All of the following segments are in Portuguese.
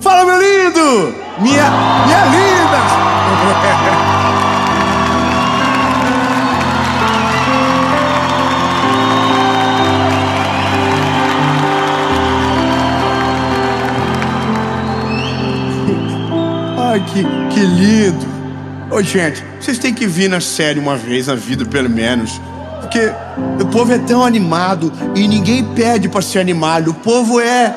Fala, meu lindo! Minha linda! Ai, que lindo! Ô, gente, vocês têm que vir na série uma vez na vida, pelo menos. Porque o povo é tão animado e ninguém pede pra ser animado. O povo é...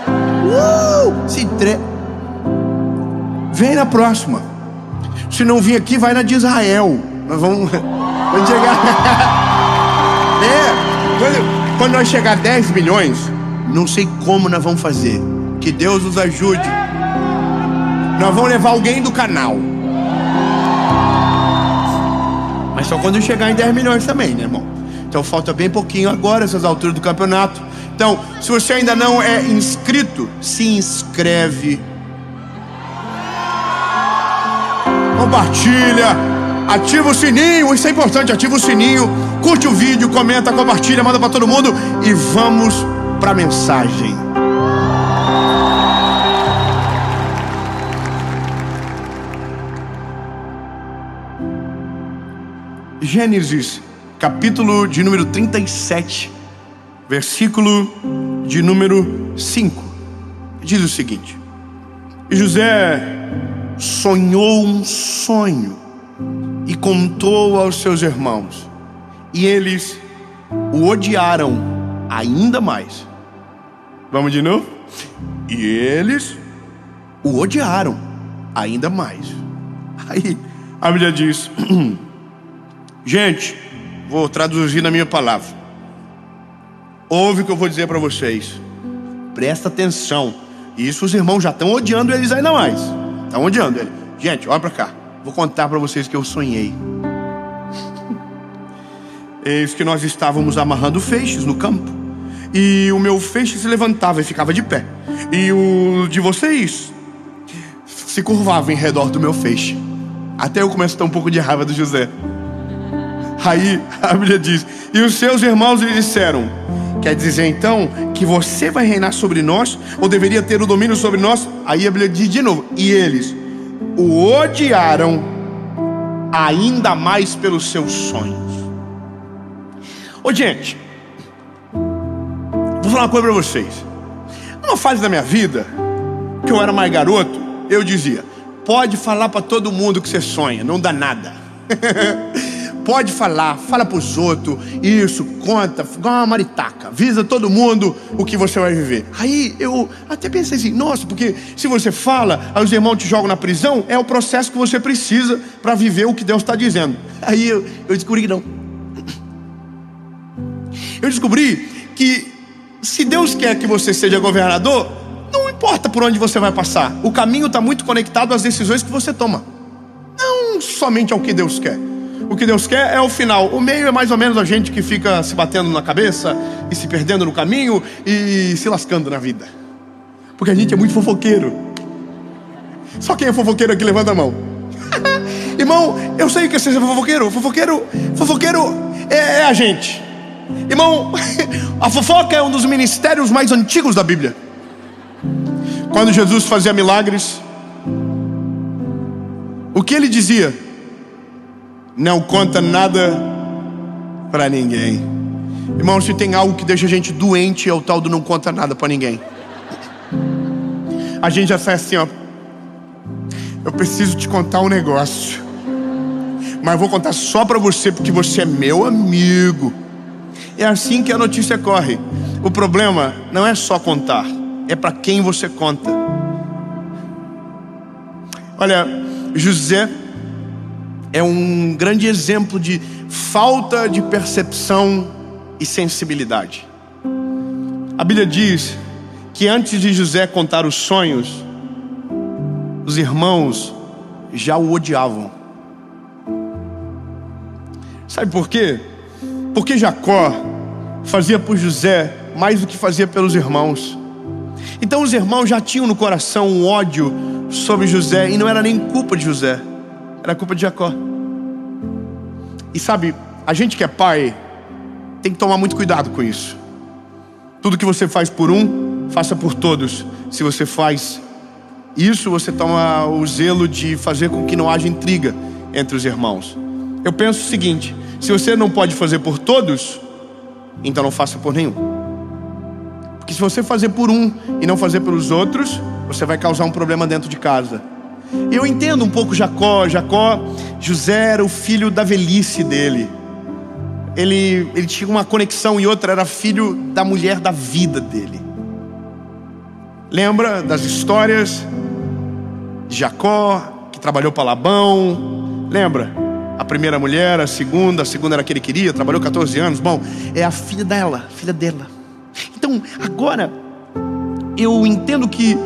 Vem na próxima. Se não vir aqui, vai na de Israel. Nós vamos chegar. Quando nós chegar a 10 milhões, não sei como nós vamos fazer. Que Deus nos ajude. Nós vamos levar alguém do canal. Mas só quando chegar em 10 milhões também, né, irmão? Então falta bem pouquinho agora, essas alturas do campeonato. Então, se você ainda não é inscrito, se inscreve. Compartilha, ativa o sininho, isso é importante, ativa o sininho, curte o vídeo, comenta, compartilha, manda pra todo mundo e vamos pra mensagem. Gênesis, capítulo de número 37, versículo de número 5, diz o seguinte: José sonhou um sonho e contou aos seus irmãos, e eles o odiaram ainda mais. Vamos de novo? E eles o odiaram ainda mais. Aí a Bíblia diz, gente, vou traduzir na minha palavra. Ouve o que eu vou dizer para vocês. Presta atenção. Isso os irmãos já estão odiando eles ainda mais. Estão odiando ele. Gente, olha para cá. Vou contar para vocês que eu sonhei. Eis que nós estávamos amarrando feixes no campo, e o meu feixe se levantava e ficava de pé, e o de vocês se curvava em redor do meu feixe. Até eu começo a ter um pouco de raiva do José. Aí a Bíblia diz, e os seus irmãos lhe disseram, quer dizer então que você vai reinar sobre nós, ou deveria ter o domínio sobre nós? Aí a Bíblia diz de novo, e eles o odiaram ainda mais pelos seus sonhos. Ô, gente, vou falar uma coisa pra vocês. Numa fase da minha vida, que eu era mais garoto, eu dizia, pode falar pra todo mundo que você sonha, não dá nada. Pode falar, fala pros outros, isso, conta, igual uma maritaca, avisa todo mundo o que você vai viver. Aí eu até pensei assim, nossa, porque se você fala, aí os irmãos te jogam na prisão, é o processo que você precisa para viver o que Deus está dizendo. Aí eu descobri que não. Eu descobri que se Deus quer que você seja governador, não importa por onde você vai passar, o caminho está muito conectado às decisões que você toma, não somente ao que Deus quer. O que Deus quer é o final. O meio é mais ou menos a gente que fica se batendo na cabeça e se perdendo no caminho e se lascando na vida. Porque a gente é muito fofoqueiro. Só quem é fofoqueiro aqui levanta a mão. Irmão, eu sei que você é fofoqueiro. Fofoqueiro é a gente. Irmão, a fofoca é um dos ministérios mais antigos da Bíblia. Quando Jesus fazia milagres, o que ele dizia? Não conta nada para ninguém. Irmão, se tem algo que deixa a gente doente, é o tal do não conta nada para ninguém. A gente já sai assim, ó, eu preciso te contar um negócio, mas vou contar só para você, porque você é meu amigo. É assim que a notícia corre. O problema não é só contar, é para quem você conta. Olha, José é um grande exemplo de falta de percepção e sensibilidade. A Bíblia diz que antes de José contar os sonhos, os irmãos já o odiavam. Sabe por quê? Porque Jacó fazia por José mais do que fazia pelos irmãos. Então os irmãos já tinham no coração um ódio sobre José, e não era nem culpa de José, era culpa de Jacó. E sabe, a gente que é pai tem que tomar muito cuidado com isso. Tudo que você faz por um, faça por todos. Se você faz isso você toma o zelo de fazer com que não haja intriga entre os irmãos. Eu penso o seguinte: se você não pode fazer por todos, então não faça por nenhum. Porque se você fazer por um e não fazer pelos outros, você vai causar um problema dentro de casa. Eu entendo um pouco Jacó. José era o filho da velhice dele. Ele tinha uma conexão, e outra, era filho da mulher da vida dele. Lembra das histórias de Jacó, que trabalhou para Labão? Lembra? A primeira mulher, a segunda era a que ele queria, trabalhou 14 anos. Bom, é a filha dela. Então, agora, eu entendo que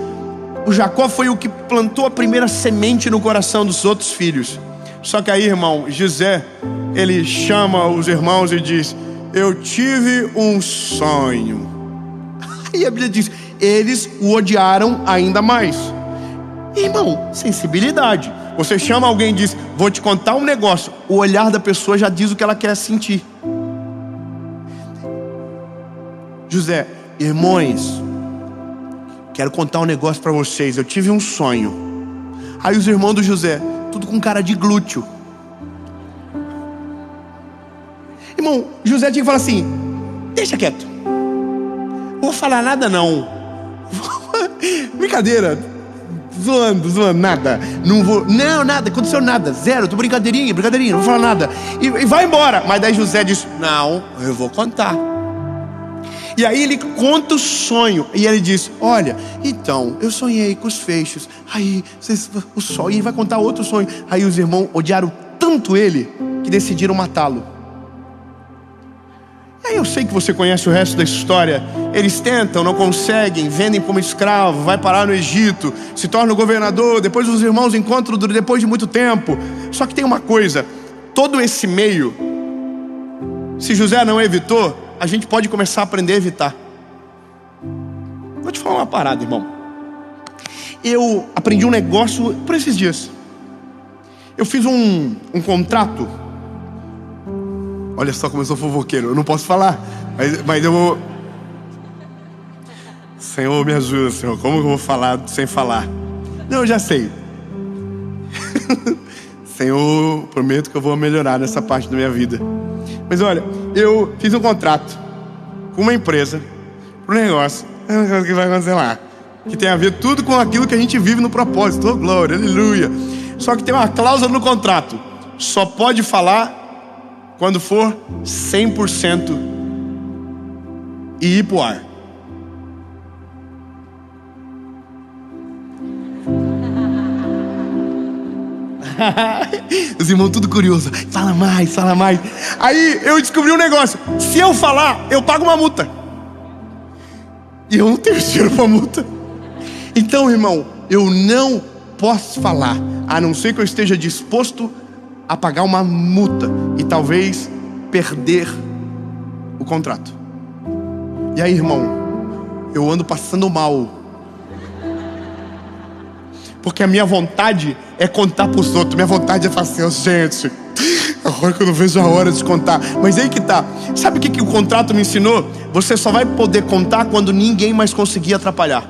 o Jacó foi o que plantou a primeira semente no coração dos outros filhos. Só que aí, irmão, José, ele chama os irmãos e diz: eu tive um sonho. Aí a Bíblia diz: eles o odiaram ainda mais. Irmão, sensibilidade. Você chama alguém e diz: vou te contar um negócio. O olhar da pessoa já diz o que ela quer sentir. José: irmãos, quero contar um negócio para vocês. Eu tive um sonho. Aí os irmãos do José, tudo com cara de glúteo. Irmão, José tinha que falar assim: deixa quieto, não vou falar nada não. Brincadeira, zoando, nada. Não, nada, aconteceu nada, zero, tô brincadeirinha, não vou falar nada. E vai embora. Mas daí José diz: não, eu vou contar. E aí ele conta o sonho. E ele diz: olha, então, eu sonhei com os feixes. Aí, o sol. E ele vai contar outro sonho. Aí os irmãos odiaram tanto ele que decidiram matá-lo. E aí eu sei que você conhece o resto da história. Eles tentam, não conseguem, vendem como escravo, vai parar no Egito, se torna o governador. Depois os irmãos encontram depois de muito tempo. Só que tem uma coisa: todo esse meio, se José não evitou, a gente pode começar a aprender a evitar. Vou te falar uma parada, irmão. Eu aprendi um negócio por esses dias. Eu fiz um contrato. Olha só como eu sou fofoqueiro. Eu não posso falar, mas eu vou. Senhor, me ajuda, Senhor. Como eu vou falar sem falar? Não, eu já sei. Senhor, prometo que eu vou melhorar nessa parte da minha vida. Mas olha, eu fiz um contrato com uma empresa, para um negócio que vai acontecer lá, que tem a ver tudo com aquilo que a gente vive no propósito. Oh, glória, aleluia. Só que tem uma cláusula no contrato: só pode falar quando for 100% e ir pro ar. Os irmãos tudo curiosos: fala mais. Aí eu descobri um negócio: se eu falar, eu pago uma multa. E eu não tenho dinheiro pra multa. Então, irmão, eu não posso falar, a não ser que eu esteja disposto a pagar uma multa e talvez perder o contrato. E aí, irmão, eu ando passando mal, porque a minha vontade é contar pros outros. Minha vontade é falar assim: gente, agora que eu não vejo a hora de contar. Mas aí que tá. Sabe o que o contrato me ensinou? Você só vai poder contar quando ninguém mais conseguir atrapalhar.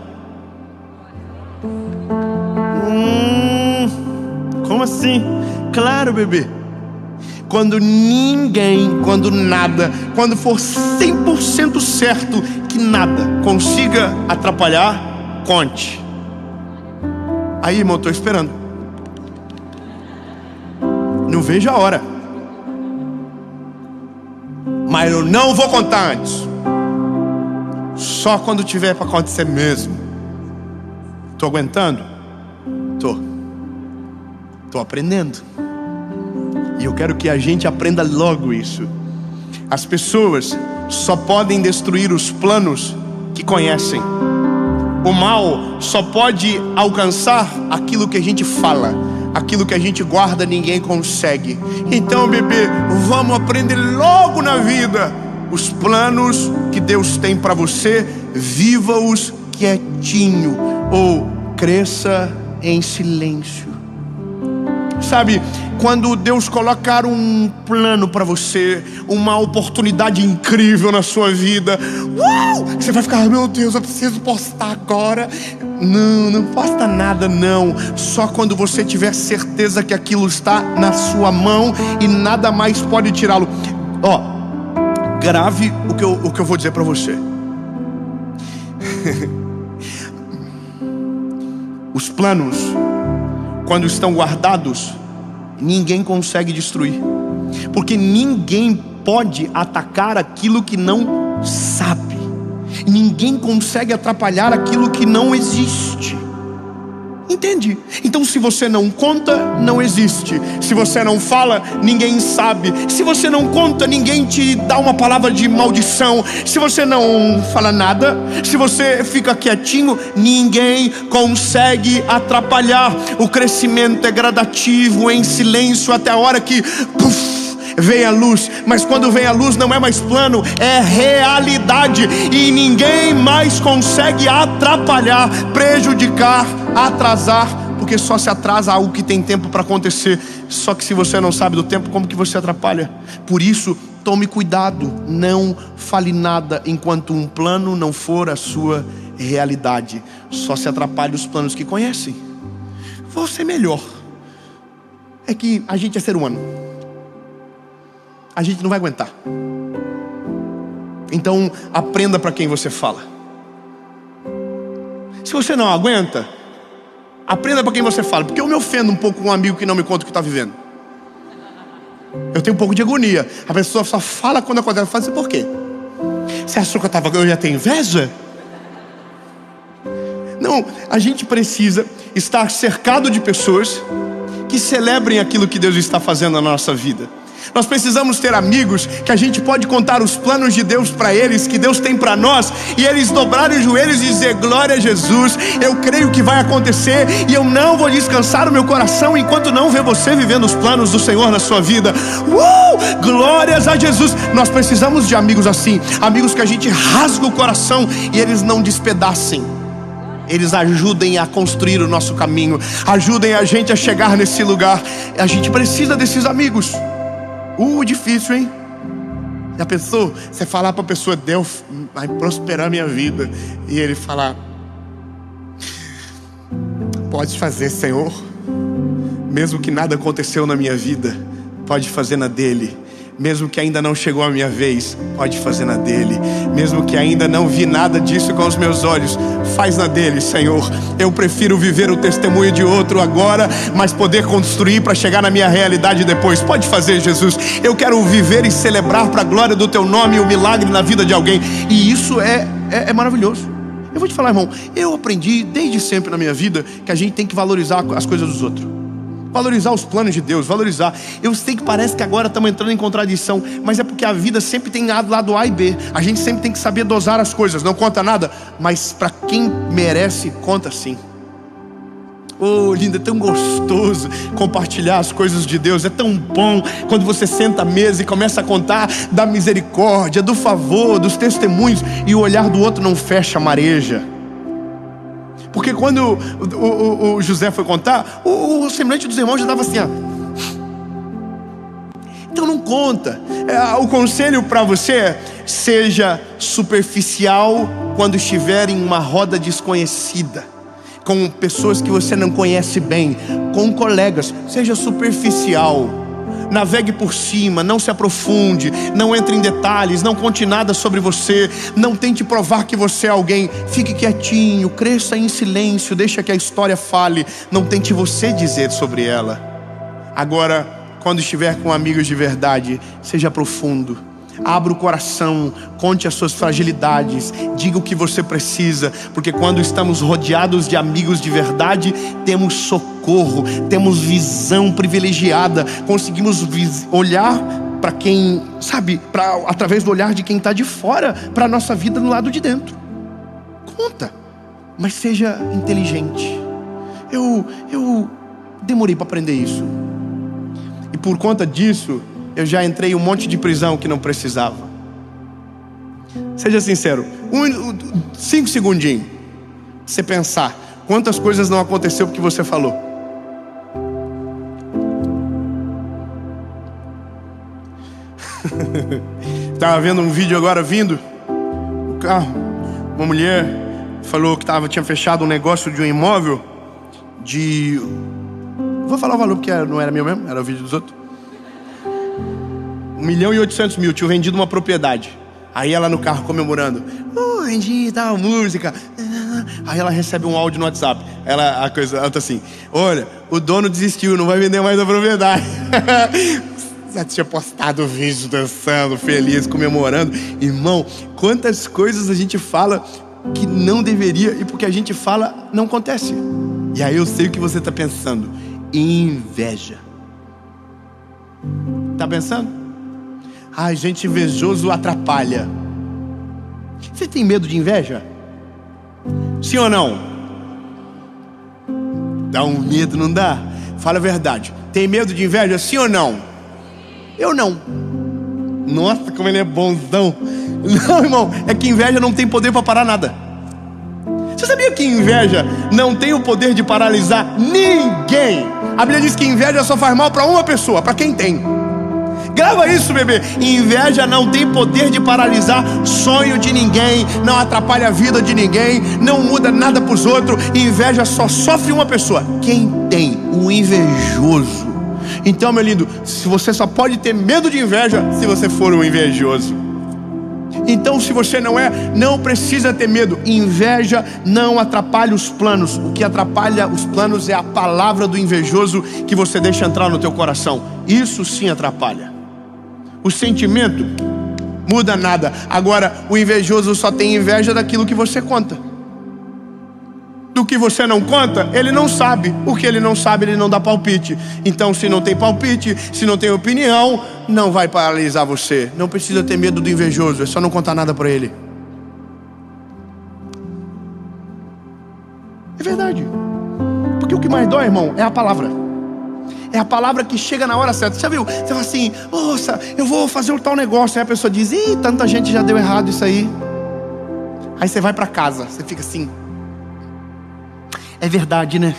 Como assim? Claro, bebê. Quando ninguém, quando nada, quando for 100% certo que nada consiga atrapalhar, conte. Aí, irmão, estou esperando. Não vejo a hora. Mas eu não vou contar antes. Só quando tiver para acontecer mesmo. Estou aguentando? Estou aprendendo. E eu quero que a gente aprenda logo isso. As pessoas só podem destruir os planos que conhecem. O mal só pode alcançar aquilo que a gente fala. Aquilo que a gente guarda, ninguém consegue. Então, bebê, vamos aprender logo na vida. Os planos que Deus tem para você, viva-os quietinho, ou cresça em silêncio. Sabe, quando Deus colocar um plano para você, uma oportunidade incrível na sua vida, você vai ficar: meu Deus, eu preciso postar agora. Não posta nada não. Só quando você tiver certeza que aquilo está na sua mão e nada mais pode tirá-lo. Grave o que eu vou dizer para você. Os planos, quando estão guardados, ninguém consegue destruir, porque ninguém pode atacar aquilo que não sabe. Ninguém consegue atrapalhar aquilo que não existe. Entende? Então, se você não conta, não existe. Se você não fala, ninguém sabe. Se você não conta, ninguém te dá uma palavra de maldição. Se você não fala nada, se você fica quietinho, ninguém consegue atrapalhar. O crescimento é gradativo, em silêncio, até a hora que vem a luz. Mas quando vem a luz, não é mais plano, é realidade. E ninguém mais consegue atrapalhar, prejudicar, atrasar, porque só se atrasa algo que tem tempo para acontecer. Só que se você não sabe do tempo, como que você atrapalha? Por isso, tome cuidado, não fale nada enquanto um plano não for a sua realidade. Só se atrapalha os planos que conhecem. Vou ser melhor. É que a gente é ser humano, a gente não vai aguentar. Então aprenda para quem você fala. Se você não aguenta, aprenda para quem você fala. Porque eu me ofendo um pouco com um amigo que não me conta o que está vivendo. Eu tenho um pouco de agonia. A pessoa só fala quando acontece. Fala assim, por quê? Você achou que eu ia ter inveja? Não, a gente precisa estar cercado de pessoas que celebrem aquilo que Deus está fazendo na nossa vida. Nós precisamos ter amigos que a gente pode contar os planos de Deus para eles, que Deus tem para nós, e eles dobrarem os joelhos e dizer: glória a Jesus, eu creio que vai acontecer, e eu não vou descansar o meu coração enquanto não ver você vivendo os planos do Senhor na sua vida. Glórias a Jesus. Nós precisamos de amigos assim, amigos que a gente rasga o coração e eles não despedacem. Eles ajudem a construir o nosso caminho, ajudem a gente a chegar nesse lugar. A gente precisa desses amigos. Difícil, hein? Já pensou? Você falar para a pessoa: Deus vai prosperar a minha vida, e ele falar: pode fazer, Senhor. Mesmo que nada aconteceu na minha vida, pode fazer na dele. Mesmo que ainda não chegou a minha vez, pode fazer na dele. Mesmo que ainda não vi nada disso com os meus olhos, faz na dele, Senhor. Eu prefiro viver o testemunho de outro agora, mas poder construir para chegar na minha realidade depois. Pode fazer, Jesus. Eu quero viver e celebrar para a glória do teu nome o milagre na vida de alguém. E isso é maravilhoso. Eu vou te falar, irmão, eu aprendi desde sempre na minha vida que a gente tem que valorizar as coisas dos outros. Valorizar os planos de Deus, valorizar. Eu sei que parece que agora estamos entrando em contradição, mas é porque a vida sempre tem lado A e B. A gente sempre tem que saber dosar as coisas. Não conta nada, mas para quem merece, conta sim. Lindo, é tão gostoso compartilhar as coisas de Deus. É tão bom quando você senta à mesa e começa a contar da misericórdia, do favor, dos testemunhos, e o olhar do outro não fecha a mareja. Porque quando o José foi contar, o semblante dos irmãos já estava assim, ó. Então não conta. O conselho para você é: seja superficial quando estiver em uma roda desconhecida, com pessoas que você não conhece bem, com colegas. Seja superficial. Navegue por cima, não se aprofunde, não entre em detalhes, não conte nada sobre você, não tente provar que você é alguém. Fique quietinho, cresça em silêncio, deixa que a história fale, não tente você dizer sobre ela. Agora, quando estiver com amigos de verdade, seja profundo. Abra o coração, conte as suas fragilidades, diga o que você precisa, porque quando estamos rodeados de amigos de verdade, temos socorro, temos visão privilegiada, conseguimos olhar para quem, sabe, através do olhar de quem está de fora, para a nossa vida no lado de dentro. Conta, mas seja inteligente. Eu demorei para aprender isso, e por conta disso, eu já entrei em um monte de prisão que não precisava. Seja sincero, 5 segundinhos. Você pensar quantas coisas não aconteceu porque você falou. Estava vendo um vídeo agora vindo. O carro, uma mulher falou que tinha fechado um negócio de um imóvel de... Vou falar o valor porque não era meu mesmo, era o vídeo dos outros. 1.800.000, tinha vendido uma propriedade. Aí ela no carro comemorando, vendi tal música. Aí ela recebe um áudio no WhatsApp. Ela tá assim: olha, o dono desistiu, não vai vender mais a propriedade. Já tinha postado o vídeo dançando, feliz, comemorando. Irmão, quantas coisas a gente fala que não deveria, e porque a gente fala, não acontece. E aí eu sei o que você está pensando: inveja. Tá pensando? Ai, gente, invejoso atrapalha. Você tem medo de inveja? Sim ou não? Dá um medo, não dá? Fala a verdade. Tem medo de inveja, sim ou não? Eu não. Nossa, como ele é bonzão. Não, irmão, é que inveja não tem poder para parar nada. Você sabia que inveja não tem o poder de paralisar ninguém? A Bíblia diz que inveja só faz mal para uma pessoa, para quem tem. Grava isso, bebê. Inveja não tem poder de paralisar sonho de ninguém, não atrapalha a vida de ninguém, não muda nada para os outros. Inveja só sofre uma pessoa: quem tem, o invejoso. Então, meu lindo, se você só pode ter medo de inveja se você for um invejoso. Então, se você não precisa ter medo. Inveja não atrapalha os planos. O que atrapalha os planos é a palavra do invejoso que você deixa entrar no teu coração. Isso sim atrapalha. O sentimento muda nada. Agora, o invejoso só tem inveja daquilo que você conta. Do que você não conta, ele não sabe. O que ele não sabe, ele não dá palpite. Então, se não tem palpite, se não tem opinião, não vai paralisar você. Não precisa ter medo do invejoso, é só não contar nada para ele. É verdade. Porque o que mais dói, irmão, é a palavra. É a palavra que chega na hora certa. Você já viu? Você fala assim: nossa, eu vou fazer um tal negócio. Aí a pessoa diz: ih, tanta gente já deu errado isso aí. Aí você vai para casa, você fica assim: é verdade, né?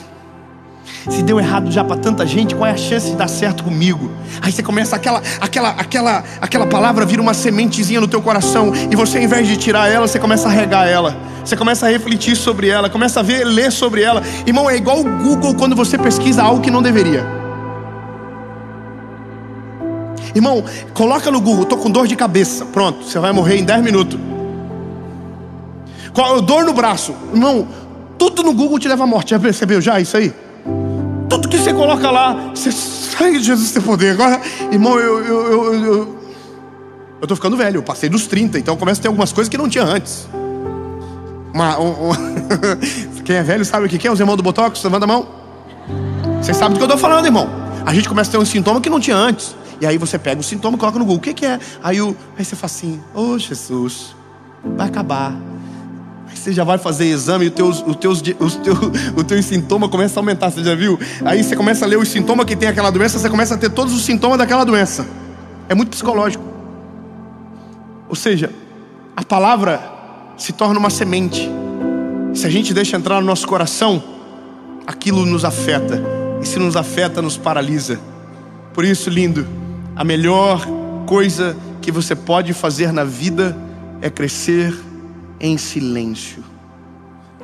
Se deu errado já para tanta gente, qual é a chance de dar certo comigo? Aí você começa, aquela palavra vira uma sementezinha no teu coração, e você, ao invés de tirar ela, você começa a regar ela. Você começa a refletir sobre ela, começa a ler sobre ela. Irmão, é igual o Google quando você pesquisa algo que não deveria. Irmão, coloca no Google: tô com dor de cabeça. Pronto, você vai morrer em 10 minutos. Dor no braço. Irmão, tudo no Google te leva à morte. Já percebeu já isso aí? Tudo que você coloca lá, você sai de Jesus tem poder. Agora, irmão, eu tô ficando velho. Eu passei dos 30, então começa a ter algumas coisas que não tinha antes. Quem é velho sabe o que é? Os irmãos do Botox, levanta a mão. Vocês sabem do que eu tô falando, irmão. A gente começa a ter um sintoma que não tinha antes. E aí você pega o sintoma e coloca no Google: o que é? Aí você fala assim: ô Jesus, vai acabar. Aí você já vai fazer exame e o teu sintoma começa a aumentar. Você já viu? Aí você começa a ler os sintomas que tem aquela doença, você começa a ter todos os sintomas daquela doença. É muito psicológico. Ou seja, a palavra se torna uma semente. Se a gente deixa entrar no nosso coração, aquilo nos afeta. E se nos afeta, nos paralisa. Por isso, lindo, a melhor coisa que você pode fazer na vida é crescer em silêncio.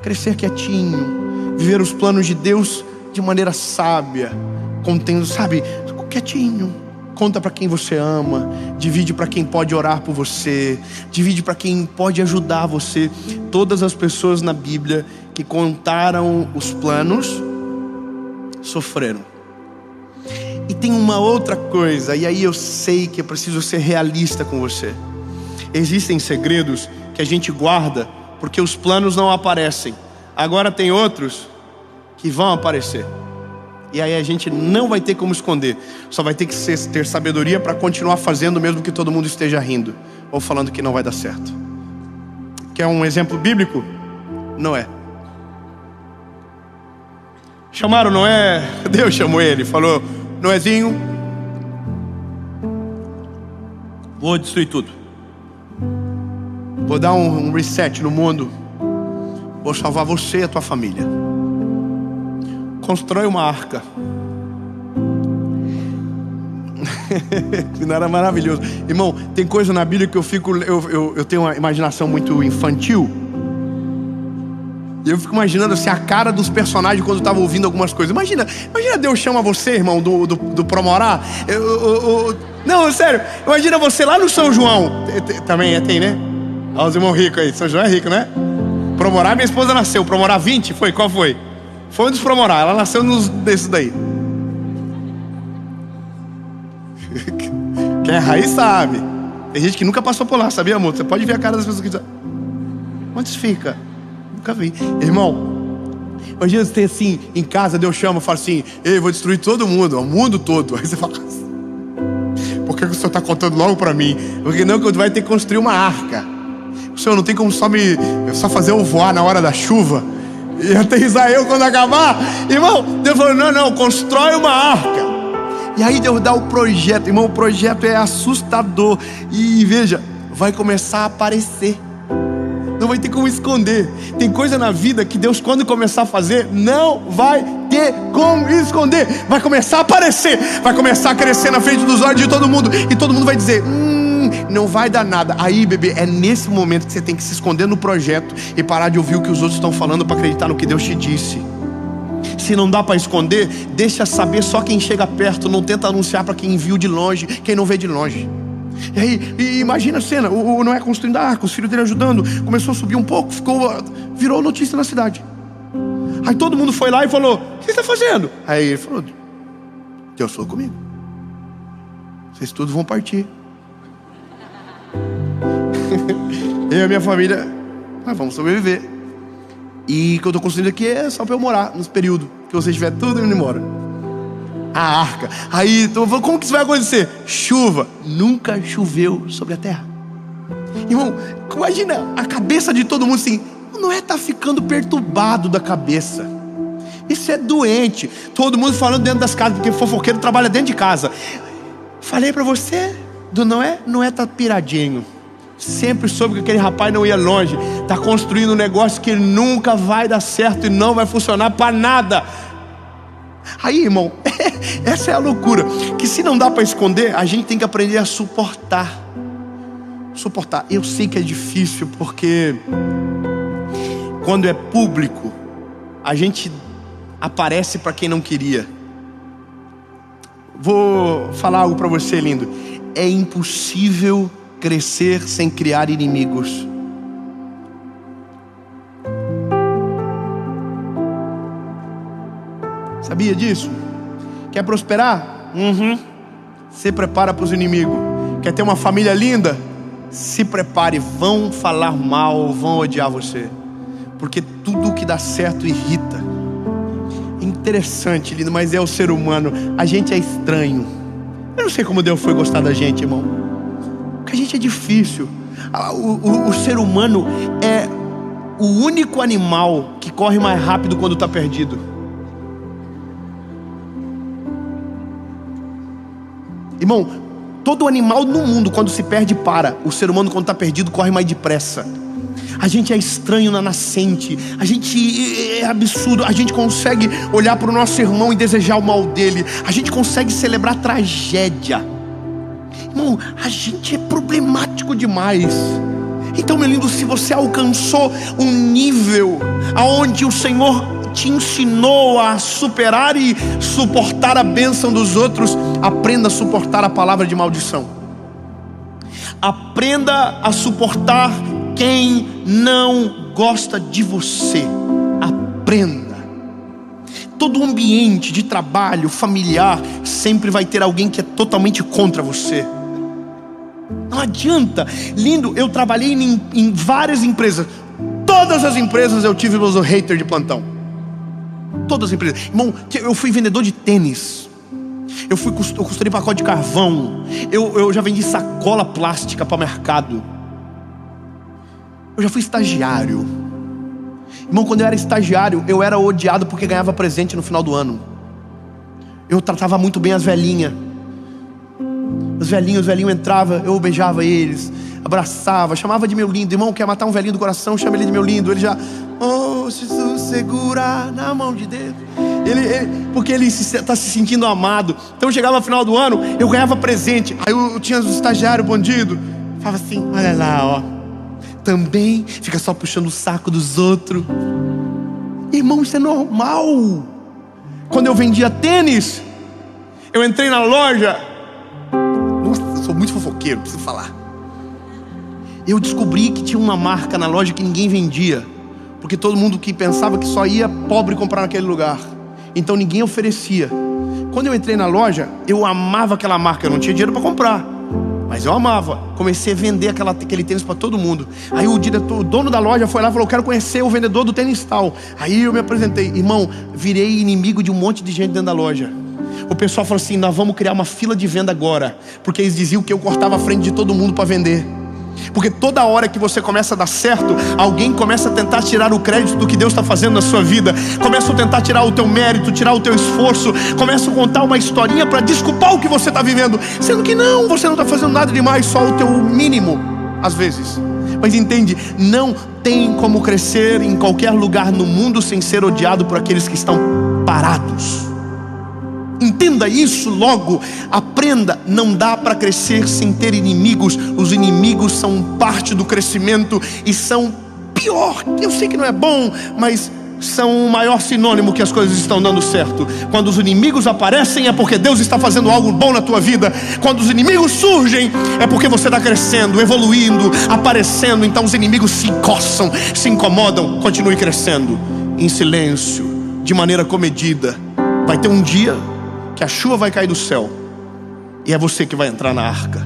Crescer quietinho. Viver os planos de Deus de maneira sábia. Contendo, sabe, quietinho. Conta para quem você ama. Divide para quem pode orar por você. Divide para quem pode ajudar você. Todas as pessoas na Bíblia que contaram os planos sofreram. E tem uma outra coisa, e aí eu sei que eu preciso ser realista com você. Existem segredos que a gente guarda porque os planos não aparecem. Agora tem outros que vão aparecer. E aí a gente não vai ter como esconder. Só vai ter que ter sabedoria para continuar fazendo, mesmo que todo mundo esteja rindo ou falando que não vai dar certo. Quer um exemplo bíblico? Noé. Chamaram Noé, Deus chamou ele, falou: Noézinho, vou destruir tudo. Vou dar um reset no mundo. Vou salvar você e a tua família. Constrói uma arca. Não era maravilhoso. Irmão, tem coisa na Bíblia que eu tenho uma imaginação muito infantil. E eu fico imaginando assim, a cara dos personagens quando eu estava ouvindo algumas coisas. Imagina Deus chama você, irmão, do Promorá. Não, sério, imagina você lá no São João. Também tem, né? Olha os irmãos ricos aí, São João é rico, né? Promorá, minha esposa nasceu. Promorá 20, foi? Qual foi? Foi um dos Promorá, ela nasceu desses daí. Quem é raiz sabe. Tem gente que nunca passou por lá, sabia, amor? Você pode ver a cara das pessoas que dizem: onde isso fica? Nunca vi. Irmão, imagina você ter assim, em casa, Deus chama, fala assim: ei, vou destruir todo mundo, o mundo todo. Aí você fala: por que o Senhor está contando logo para mim? Porque não, que eu vai ter que construir uma arca. O Senhor não tem como só fazer eu voar na hora da chuva e aterrissar eu quando acabar. Irmão, Deus falou: não, constrói uma arca. E aí Deus dá o projeto. Irmão, o projeto é assustador. E veja, vai começar a aparecer. Não vai ter como esconder. Tem coisa na vida que Deus, quando começar a fazer, não vai ter como esconder. Vai começar a aparecer. Vai começar a crescer na frente dos olhos de todo mundo. E todo mundo vai dizer: não vai dar nada. Aí, bebê, é nesse momento que você tem que se esconder no projeto e parar de ouvir o que os outros estão falando para acreditar no que Deus te disse. Se não dá para esconder, deixa saber só quem chega perto. Não tenta anunciar para quem viu de longe, quem não vê de longe. E aí, imagina a cena, o Noé construindo a arca, os filhos dele ajudando. Começou a subir um pouco, virou notícia na cidade. Aí todo mundo foi lá e falou: o que você está fazendo? Aí ele falou: Deus falou comigo, vocês todos vão partir. Eu e a minha família, nós vamos sobreviver. E o que eu estou construindo aqui é só para eu morar nesse período que você estiver tudo indo embora. A arca. Aí, então, como que isso vai acontecer? Chuva. Nunca choveu sobre a terra. Irmão, imagina a cabeça de todo mundo assim. Não é tá ficando perturbado da cabeça. Isso é doente. Todo mundo falando dentro das casas, porque fofoqueiro trabalha dentro de casa. Falei para você do Noé tá piradinho. Sempre soube que aquele rapaz não ia longe. Tá construindo um negócio que nunca vai dar certo e não vai funcionar para nada. Aí, irmão, essa é a loucura. Que se não dá para esconder, a gente tem que aprender a suportar. Suportar. Eu sei que é difícil, porque quando é público, a gente aparece para quem não queria. Vou falar algo para você, lindo. É impossível crescer sem criar inimigos. Sabia disso? Quer prosperar? Se prepara para os inimigos. Quer ter uma família linda? Se prepare. Vão falar mal, vão odiar você, porque tudo que dá certo irrita. É interessante, lindo, mas é o ser humano. A gente é estranho. Eu não sei como Deus foi gostar da gente, irmão, porque a gente é difícil. O ser humano é o único animal que corre mais rápido quando está perdido. Irmão, todo animal no mundo, quando se perde, para. O ser humano, quando está perdido, corre mais depressa. A gente é estranho na nascente. A gente é absurdo. A gente consegue olhar para o nosso irmão e desejar o mal dele. A gente consegue celebrar tragédia. Irmão, a gente é problemático demais. Então, meu lindo, se você alcançou um nível aonde o Senhor te ensinou a superar e suportar a bênção dos outros, aprenda a suportar a palavra de maldição. Aprenda a suportar quem não gosta de você. Aprenda. Todo ambiente de trabalho, familiar, sempre vai ter alguém que é totalmente contra você. Não adianta. Lindo, eu trabalhei em várias empresas. Todas as empresas eu tive meus haters de plantão. Todas as empresas. Irmão, eu fui vendedor de tênis. Eu costurei pacote de carvão. Eu já vendi sacola plástica para mercado. Eu já fui estagiário. Irmão, quando eu era estagiário, eu era odiado porque ganhava presente no final do ano. Eu tratava muito bem as velhinhas. Os velhinhos entravam, eu beijava eles, abraçava, chamava de meu lindo. Irmão, quer matar um velhinho do coração, chama ele de meu lindo. Ele já, oh, Jesus, segura na mão de Deus. Porque ele está se sentindo amado. Então chegava no final do ano, eu ganhava presente. Aí eu tinha os estagiários bandido, falava assim: olha lá, ó, também fica só puxando o saco dos outros. Irmão, isso é normal. Quando eu vendia tênis, eu entrei na loja. Nossa, eu sou muito fofoqueiro, preciso falar. Eu descobri que tinha uma marca na loja que ninguém vendia, porque todo mundo que pensava que só ia pobre comprar naquele lugar, então ninguém oferecia. Quando eu entrei na loja, eu amava aquela marca. Eu não tinha dinheiro para comprar, mas eu amava. Comecei a vender aquele tênis para todo mundo. Aí o dono da loja foi lá e falou: eu quero conhecer o vendedor do tênis tal. Aí eu me apresentei. Irmão, virei inimigo de um monte de gente dentro da loja. O pessoal falou assim: nós vamos criar uma fila de venda agora, porque eles diziam que eu cortava a frente de todo mundo para vender. Porque toda hora que você começa a dar certo, alguém começa a tentar tirar o crédito do que Deus está fazendo na sua vida. Começa a tentar tirar o teu mérito, tirar o teu esforço. Começa a contar uma historinha para desculpar o que você está vivendo, sendo que não, você não está fazendo nada demais, só o teu mínimo, às vezes. Mas entende, não tem como crescer em qualquer lugar no mundo sem ser odiado por aqueles que estão parados. Entenda isso logo, aprenda, não dá para crescer sem ter inimigos. Os inimigos são parte do crescimento e são pior, eu sei que não é bom, mas são o maior sinônimo que as coisas estão dando certo. Quando os inimigos aparecem é porque Deus está fazendo algo bom na tua vida. Quando os inimigos surgem é porque você está crescendo, evoluindo, aparecendo. Então os inimigos se coçam, se incomodam. Continue crescendo, em silêncio, de maneira comedida. Vai ter um dia que a chuva vai cair do céu e é você que vai entrar na arca.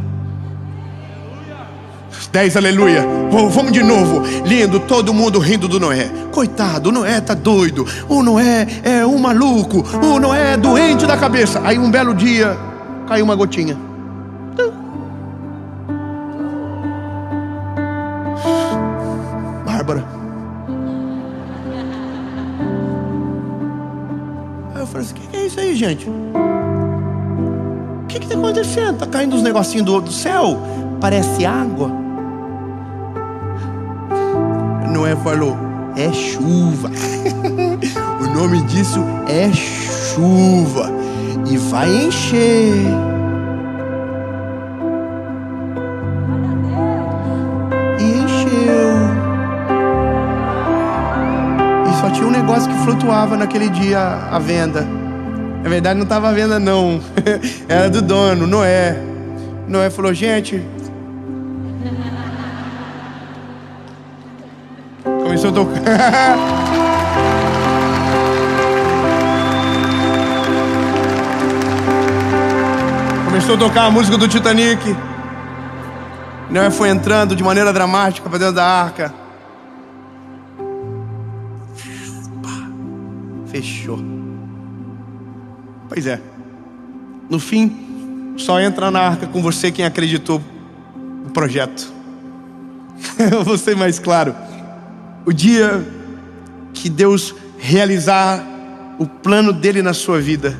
10, aleluia. Vamos de novo. Lindo, todo mundo rindo do Noé. Coitado, o Noé tá doido. O Noé é um maluco. O Noé é doente da cabeça. Aí um belo dia caiu uma gotinha. Bárbara. Aí eu falei assim: o que é isso aí, gente? O que está acontecendo? Está caindo uns negocinhos do céu, parece água. Noé falou: é chuva. O nome disso é chuva. E vai encher. E encheu. E só tinha um negócio que flutuava naquele dia à venda. Na verdade não estava à venda não. Era do dono, Noé. Noé falou: gente, começou a tocar. Começou a tocar a música do Titanic. Noé foi entrando de maneira dramática para dentro da arca. Fechou. Pois é. No fim, só entra na arca com você quem acreditou no projeto. Eu vou ser mais claro. O dia que Deus realizar o plano dele na sua vida,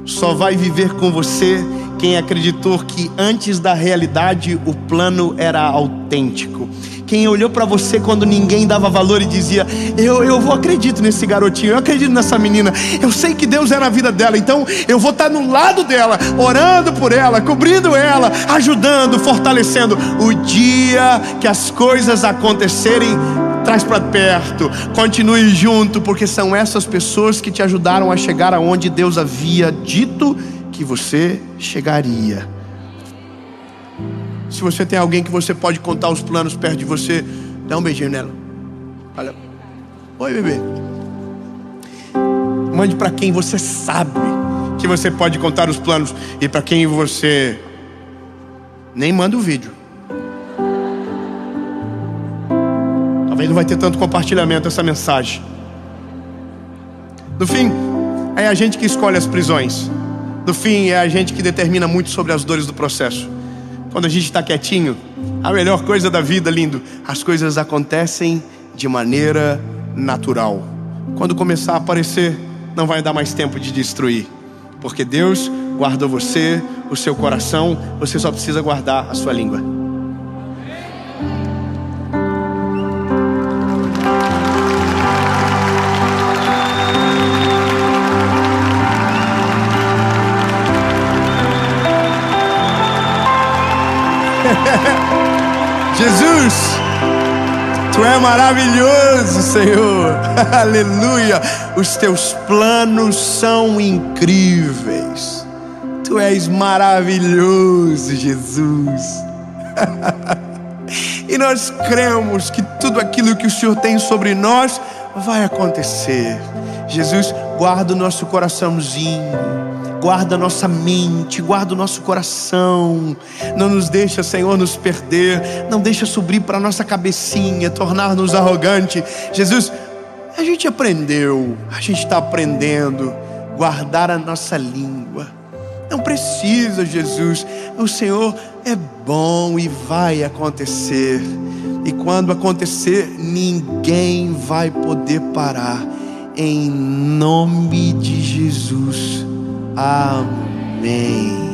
só vai viver com você quem acreditou que antes da realidade o plano era autêntico. Quem olhou para você quando ninguém dava valor e dizia: eu acredito nesse garotinho, eu acredito nessa menina, eu sei que Deus é na vida dela, então eu vou estar no lado dela, orando por ela, cobrindo ela, ajudando, fortalecendo. O dia que as coisas acontecerem, traz para perto, continue junto, porque são essas pessoas que te ajudaram a chegar aonde Deus havia dito que você chegaria. Se você tem alguém que você pode contar os planos perto de você, dá um beijinho nela. Olha. Oi, bebê. Mande para quem você sabe que você pode contar os planos, e para quem você nem manda o vídeo. Talvez não vai ter tanto compartilhamento essa mensagem. No fim, é a gente que escolhe as prisões. No fim, é a gente que determina muito sobre as dores do processo. Quando a gente está quietinho, a melhor coisa da vida, lindo, as coisas acontecem de maneira natural. Quando começar a aparecer, não vai dar mais tempo de destruir, porque Deus guardou você, o seu coração. Você só precisa guardar a sua língua. Jesus, Tu é maravilhoso, Senhor. Aleluia. Os teus planos são incríveis. Tu és maravilhoso, Jesus. E nós cremos que tudo aquilo que o Senhor tem sobre nós vai acontecer. Jesus, guarda o nosso coraçãozinho, guarda a nossa mente, guarda o nosso coração. Não nos deixa, Senhor, nos perder. Não deixa subir para a nossa cabecinha, tornar-nos arrogante. Jesus, a gente aprendeu, a gente está aprendendo guardar a nossa língua. Não precisa, Jesus. O Senhor é bom e vai acontecer. E quando acontecer, ninguém vai poder parar. Em nome de Jesus. Amém.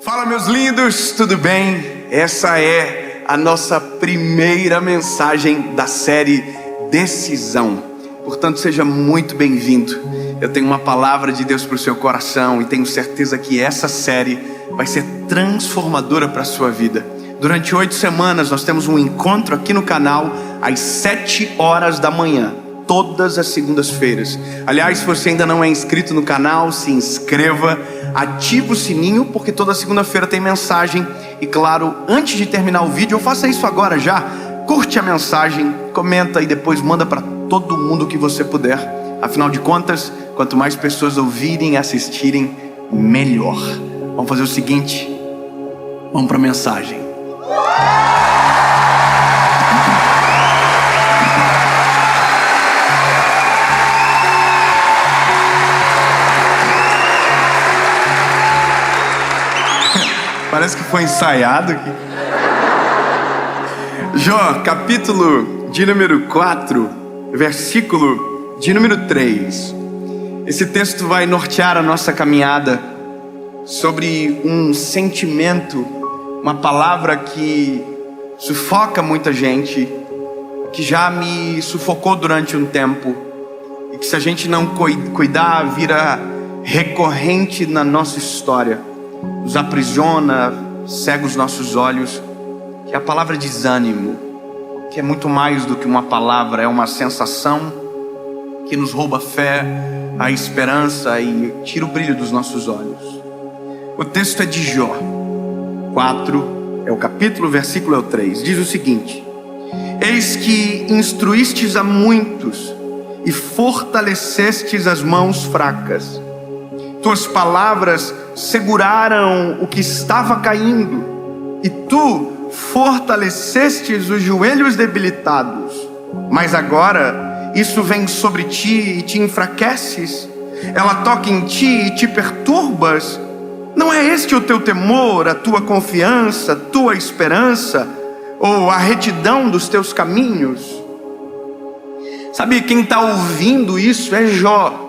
Fala, meus lindos, tudo bem? Essa é a nossa primeira mensagem da série Decisão. Portanto, seja muito bem-vindo. Eu tenho uma palavra de Deus para o seu coração e tenho certeza que essa série vai ser transformadora para a sua vida. Durante 8 semanas nós temos um encontro aqui no canal às 7 horas da manhã. Todas as segundas-feiras. Aliás, se você ainda não é inscrito no canal, se inscreva, ativa o sininho, porque toda segunda-feira tem mensagem. E claro, antes de terminar o vídeo, ou faça isso agora já, curte a mensagem, comenta e depois manda para todo mundo que você puder. Afinal de contas, quanto mais pessoas ouvirem e assistirem, melhor. Vamos fazer o seguinte, vamos para a mensagem. Parece que foi ensaiado aqui. Jó, capítulo de número 4, versículo de número 3. Esse texto vai nortear a nossa caminhada sobre um sentimento, uma palavra que sufoca muita gente, que já me sufocou durante um tempo, e que se a gente não cuidar, vira recorrente na nossa história. Nos aprisiona, cega os nossos olhos, que é a palavra desânimo, que é muito mais do que uma palavra, é uma sensação que nos rouba a fé, a esperança e tira o brilho dos nossos olhos. O texto é de Jó 4, é o capítulo, versículo é o 3, diz o seguinte: eis que instruístes a muitos e fortalecestes as mãos fracas. Tuas palavras seguraram o que estava caindo, e tu fortalecestes os joelhos debilitados. Mas agora isso vem sobre ti e te enfraqueces. Ela toca em ti e te perturbas. Não é este o teu temor, a tua confiança, tua esperança, ou a retidão dos teus caminhos? Sabe, quem está ouvindo isso é Jó.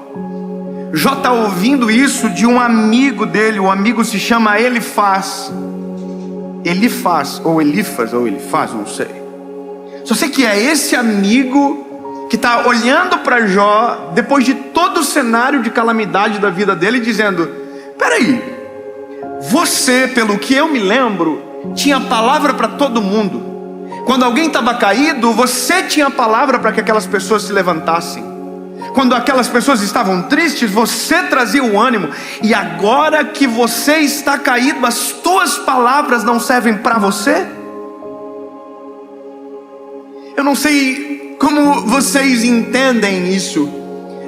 Jó está ouvindo isso de um amigo dele. O amigo se chama Elifaz, ou Elifaz, ou Elifaz, não sei. Só sei que é esse amigo que está olhando para Jó, depois de todo o cenário de calamidade da vida dele, dizendo: peraí, você, pelo que eu me lembro, tinha palavra para todo mundo. Quando alguém estava caído, você tinha palavra para que aquelas pessoas se levantassem. Quando aquelas pessoas estavam tristes, você trazia o ânimo. E agora que você está caído, as tuas palavras não servem para você? Eu não sei como vocês entendem isso,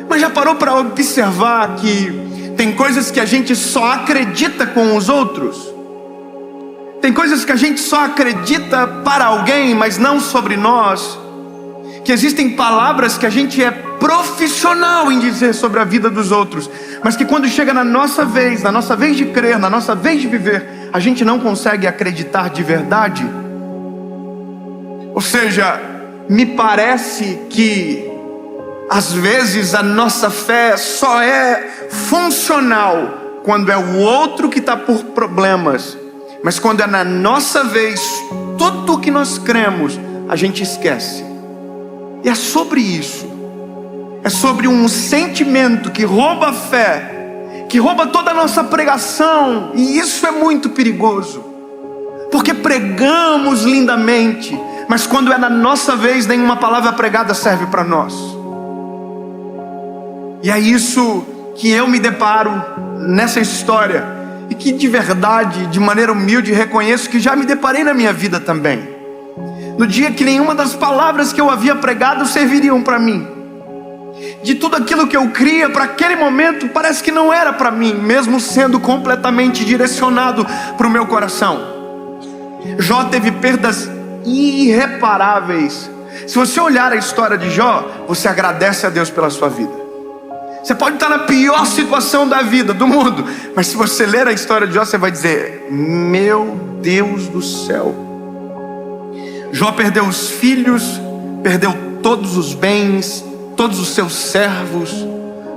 mas já parou para observar que tem coisas que a gente só acredita com os outros? Tem coisas que a gente só acredita para alguém, mas não sobre nós. Que existem palavras que a gente é profissional em dizer sobre a vida dos outros, mas que quando chega na nossa vez de crer, na nossa vez de viver, a gente não consegue acreditar de verdade. Ou seja, me parece que às vezes a nossa fé só é funcional quando é o outro que está por problemas, Mas quando é na nossa vez, tudo que nós cremos, a gente esquece. E é sobre isso. É sobre um sentimento que rouba a fé, que rouba toda a nossa pregação. E isso é muito perigoso, porque pregamos lindamente, mas quando é na nossa vez, nenhuma palavra pregada serve para nós. E é isso que eu me deparo nessa história, e que de verdade, de maneira humilde, reconheço que já me deparei na minha vida também. No dia que nenhuma das palavras que eu havia pregado serviriam para mim. De tudo aquilo que eu cria para aquele momento, parece que não era para mim, mesmo sendo completamente direcionado para o meu coração. Jó teve perdas irreparáveis. Se você olhar a história de Jó, você agradece a Deus pela sua vida. Você pode estar na pior situação da vida, do mundo, mas se você ler a história de Jó, você vai dizer: meu Deus do céu. Jó perdeu os filhos, perdeu todos os bens, todos os seus servos.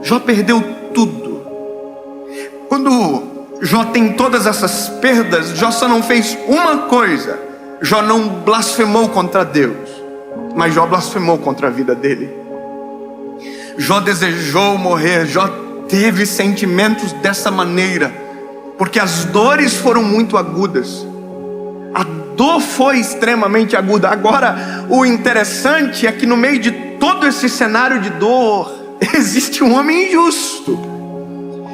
Jó perdeu tudo. Quando Jó tem todas essas perdas, Jó só não fez uma coisa: Jó não blasfemou contra Deus, mas Jó blasfemou contra a vida dele. Jó desejou morrer, Jó teve sentimentos dessa maneira, porque as dores foram muito agudas. A dor foi extremamente aguda. Agora, o interessante é que no meio de todo esse cenário de dor, existe um homem justo,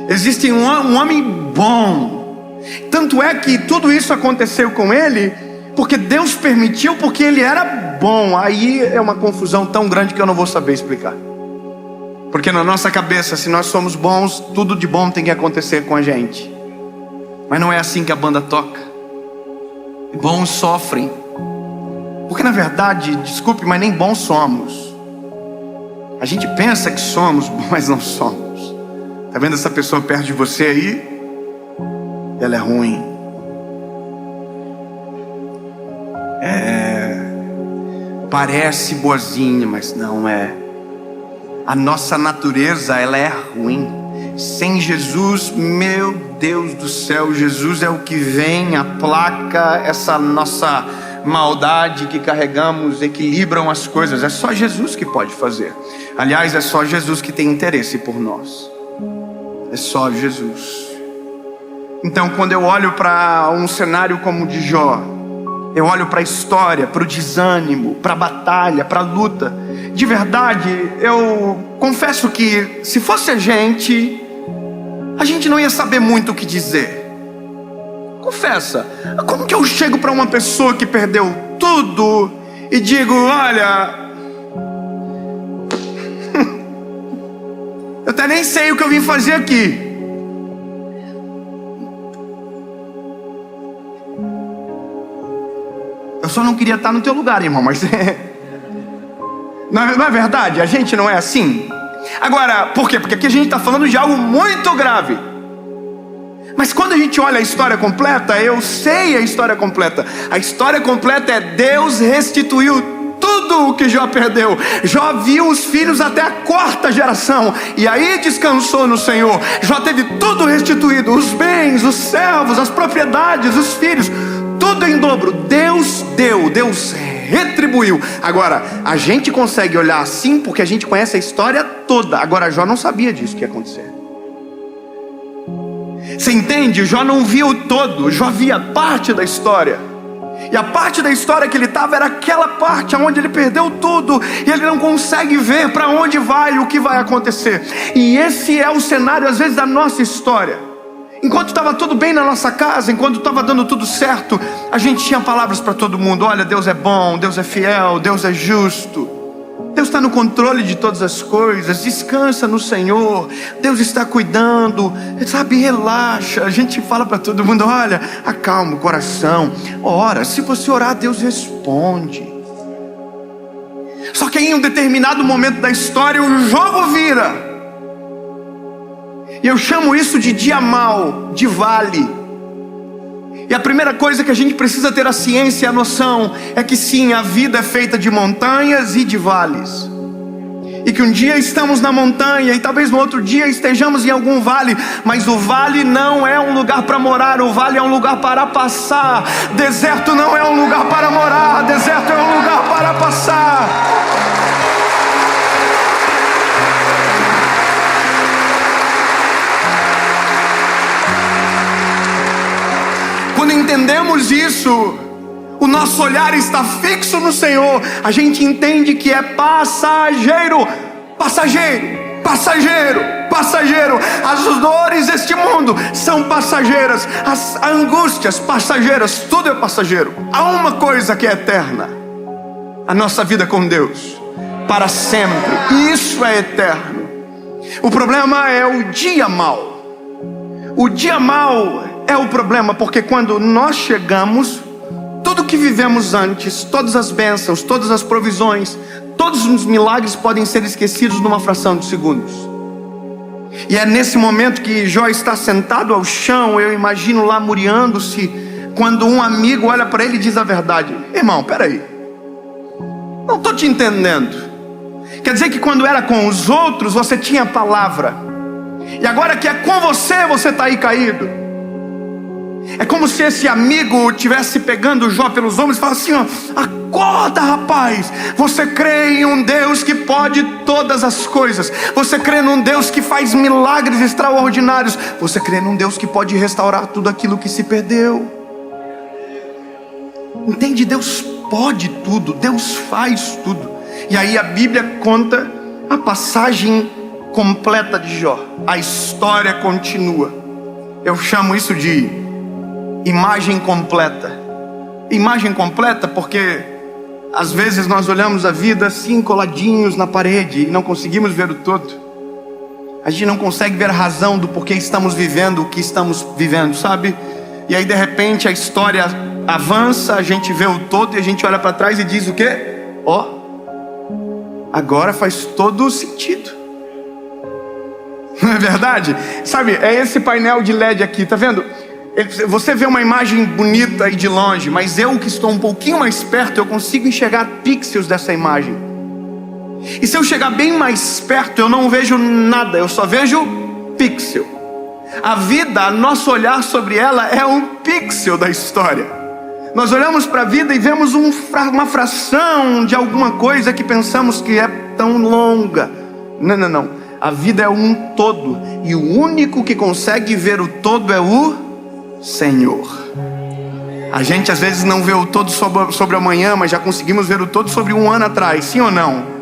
existe um homem bom. Tanto é que tudo isso aconteceu com ele porque Deus permitiu, porque ele era bom. Aí é uma confusão tão grande que eu não vou saber explicar. Porque na nossa cabeça, se nós somos bons, tudo de bom tem que acontecer com a gente. Mas não é assim que a banda toca. Bons sofrem. Porque na verdade, desculpe, mas nem bons somos. A gente pensa que somos, mas não somos. Tá vendo essa pessoa perto de você aí? Ela é ruim. Parece boazinha, mas não é. A nossa natureza, ela é ruim. Sem Jesus, meu Deus do céu, Jesus é o que vem, aplaca essa nossa maldade que carregamos, equilibram as coisas. É só Jesus que pode fazer. Aliás, é só Jesus que tem interesse por nós. É só Jesus. Então, quando eu olho para um cenário como o de Jó, eu olho para a história, para o desânimo, para a batalha, para a luta. De verdade, eu confesso que se fosse a gente não ia saber muito o que dizer. Confessa, como que eu chego para uma pessoa que perdeu tudo e digo: olha, eu até nem sei o que eu vim fazer aqui. Eu só não queria estar no teu lugar, irmão, mas não é verdade? A gente não é assim? Agora, por quê? Porque aqui a gente está falando de algo muito grave. Mas quando a gente olha a história completa, eu sei a história completa. A história completa é: Deus restituiu tudo o que Jó perdeu. Jó viu os filhos até a 4ª geração, e aí descansou no Senhor. Jó teve tudo restituído: os bens, os servos, as propriedades, os filhos, tudo em dobro. Deus deu, Deus retribuiu. Agora, a gente consegue olhar assim porque a gente conhece a história toda. Agora, Jó não sabia disso que ia acontecer. Você entende? Jó não viu o todo, Jó via parte da história. E a parte da história que ele estava era aquela parte onde ele perdeu tudo, e ele não consegue ver para onde vai, o que vai acontecer. E esse é o cenário às vezes da nossa história. Enquanto estava tudo bem na nossa casa, enquanto estava dando tudo certo, a gente tinha palavras para todo mundo: olha, Deus é bom, Deus é fiel, Deus é justo, Deus está no controle de todas as coisas, descansa no Senhor, Deus está cuidando, sabe, relaxa. A gente fala para todo mundo: olha, acalma o coração, ora, se você orar, Deus responde. Só que em um determinado momento da história, o jogo vira. E eu chamo isso de dia mau, de vale. E a primeira coisa que a gente precisa ter a ciência e a noção é que sim, a vida é feita de montanhas e de vales. E que um dia estamos na montanha e talvez no outro dia estejamos em algum vale, mas o vale não é um lugar para morar, o vale é um lugar para passar. Deserto não é um lugar para morar, deserto é um lugar para passar. Quando entendemos isso, o nosso olhar está fixo no Senhor, a gente entende que é passageiro, passageiro, passageiro, passageiro. As dores deste mundo são passageiras, as angústias passageiras, tudo é passageiro. Há uma coisa que é eterna: a nossa vida com Deus, para sempre, isso é eterno. O problema é o dia mau. O dia mau é o problema, porque quando nós chegamos, tudo que vivemos antes, todas as bênçãos, todas as provisões, todos os milagres podem ser esquecidos numa fração de segundos. E é nesse momento que Jó está sentado ao chão, eu imagino lá muriando-se, quando um amigo olha para ele e diz a verdade: irmão, peraí, não estou te entendendo. Quer dizer que quando era com os outros você tinha palavra, e agora que é com você, você está aí caído. É como se esse amigo estivesse pegando Jó pelos ombros e falasse assim: ó, acorda, rapaz, você crê em um Deus que pode todas as coisas, você crê num Deus que faz milagres extraordinários, você crê num Deus que pode restaurar tudo aquilo que se perdeu. Entende? Deus pode tudo, Deus faz tudo. E aí a Bíblia conta a passagem completa de Jó, a história continua. Eu chamo isso de imagem completa. Imagem completa porque às vezes nós olhamos a vida assim coladinhos na parede e não conseguimos ver o todo. A gente não consegue ver a razão do porquê estamos vivendo o que estamos vivendo, sabe? E aí de repente a história avança, a gente vê o todo e a gente olha para trás e diz o quê? Ó, agora faz todo o sentido. Não é verdade? Sabe, é esse painel de LED aqui, tá vendo? Você vê uma imagem bonita e de longe, mas eu que estou um pouquinho mais perto, eu consigo enxergar pixels dessa imagem. E se eu chegar bem mais perto, eu não vejo nada, eu só vejo pixel. A vida, nosso olhar sobre ela é um pixel da história. Nós olhamos para a vida e vemos uma fração de alguma coisa que pensamos que é tão longa. Não. A vida é um todo, e o único que consegue ver o todo é o Senhor. A gente às vezes não vê o todo sobre amanhã, mas já conseguimos ver o todo sobre um ano atrás, sim ou não?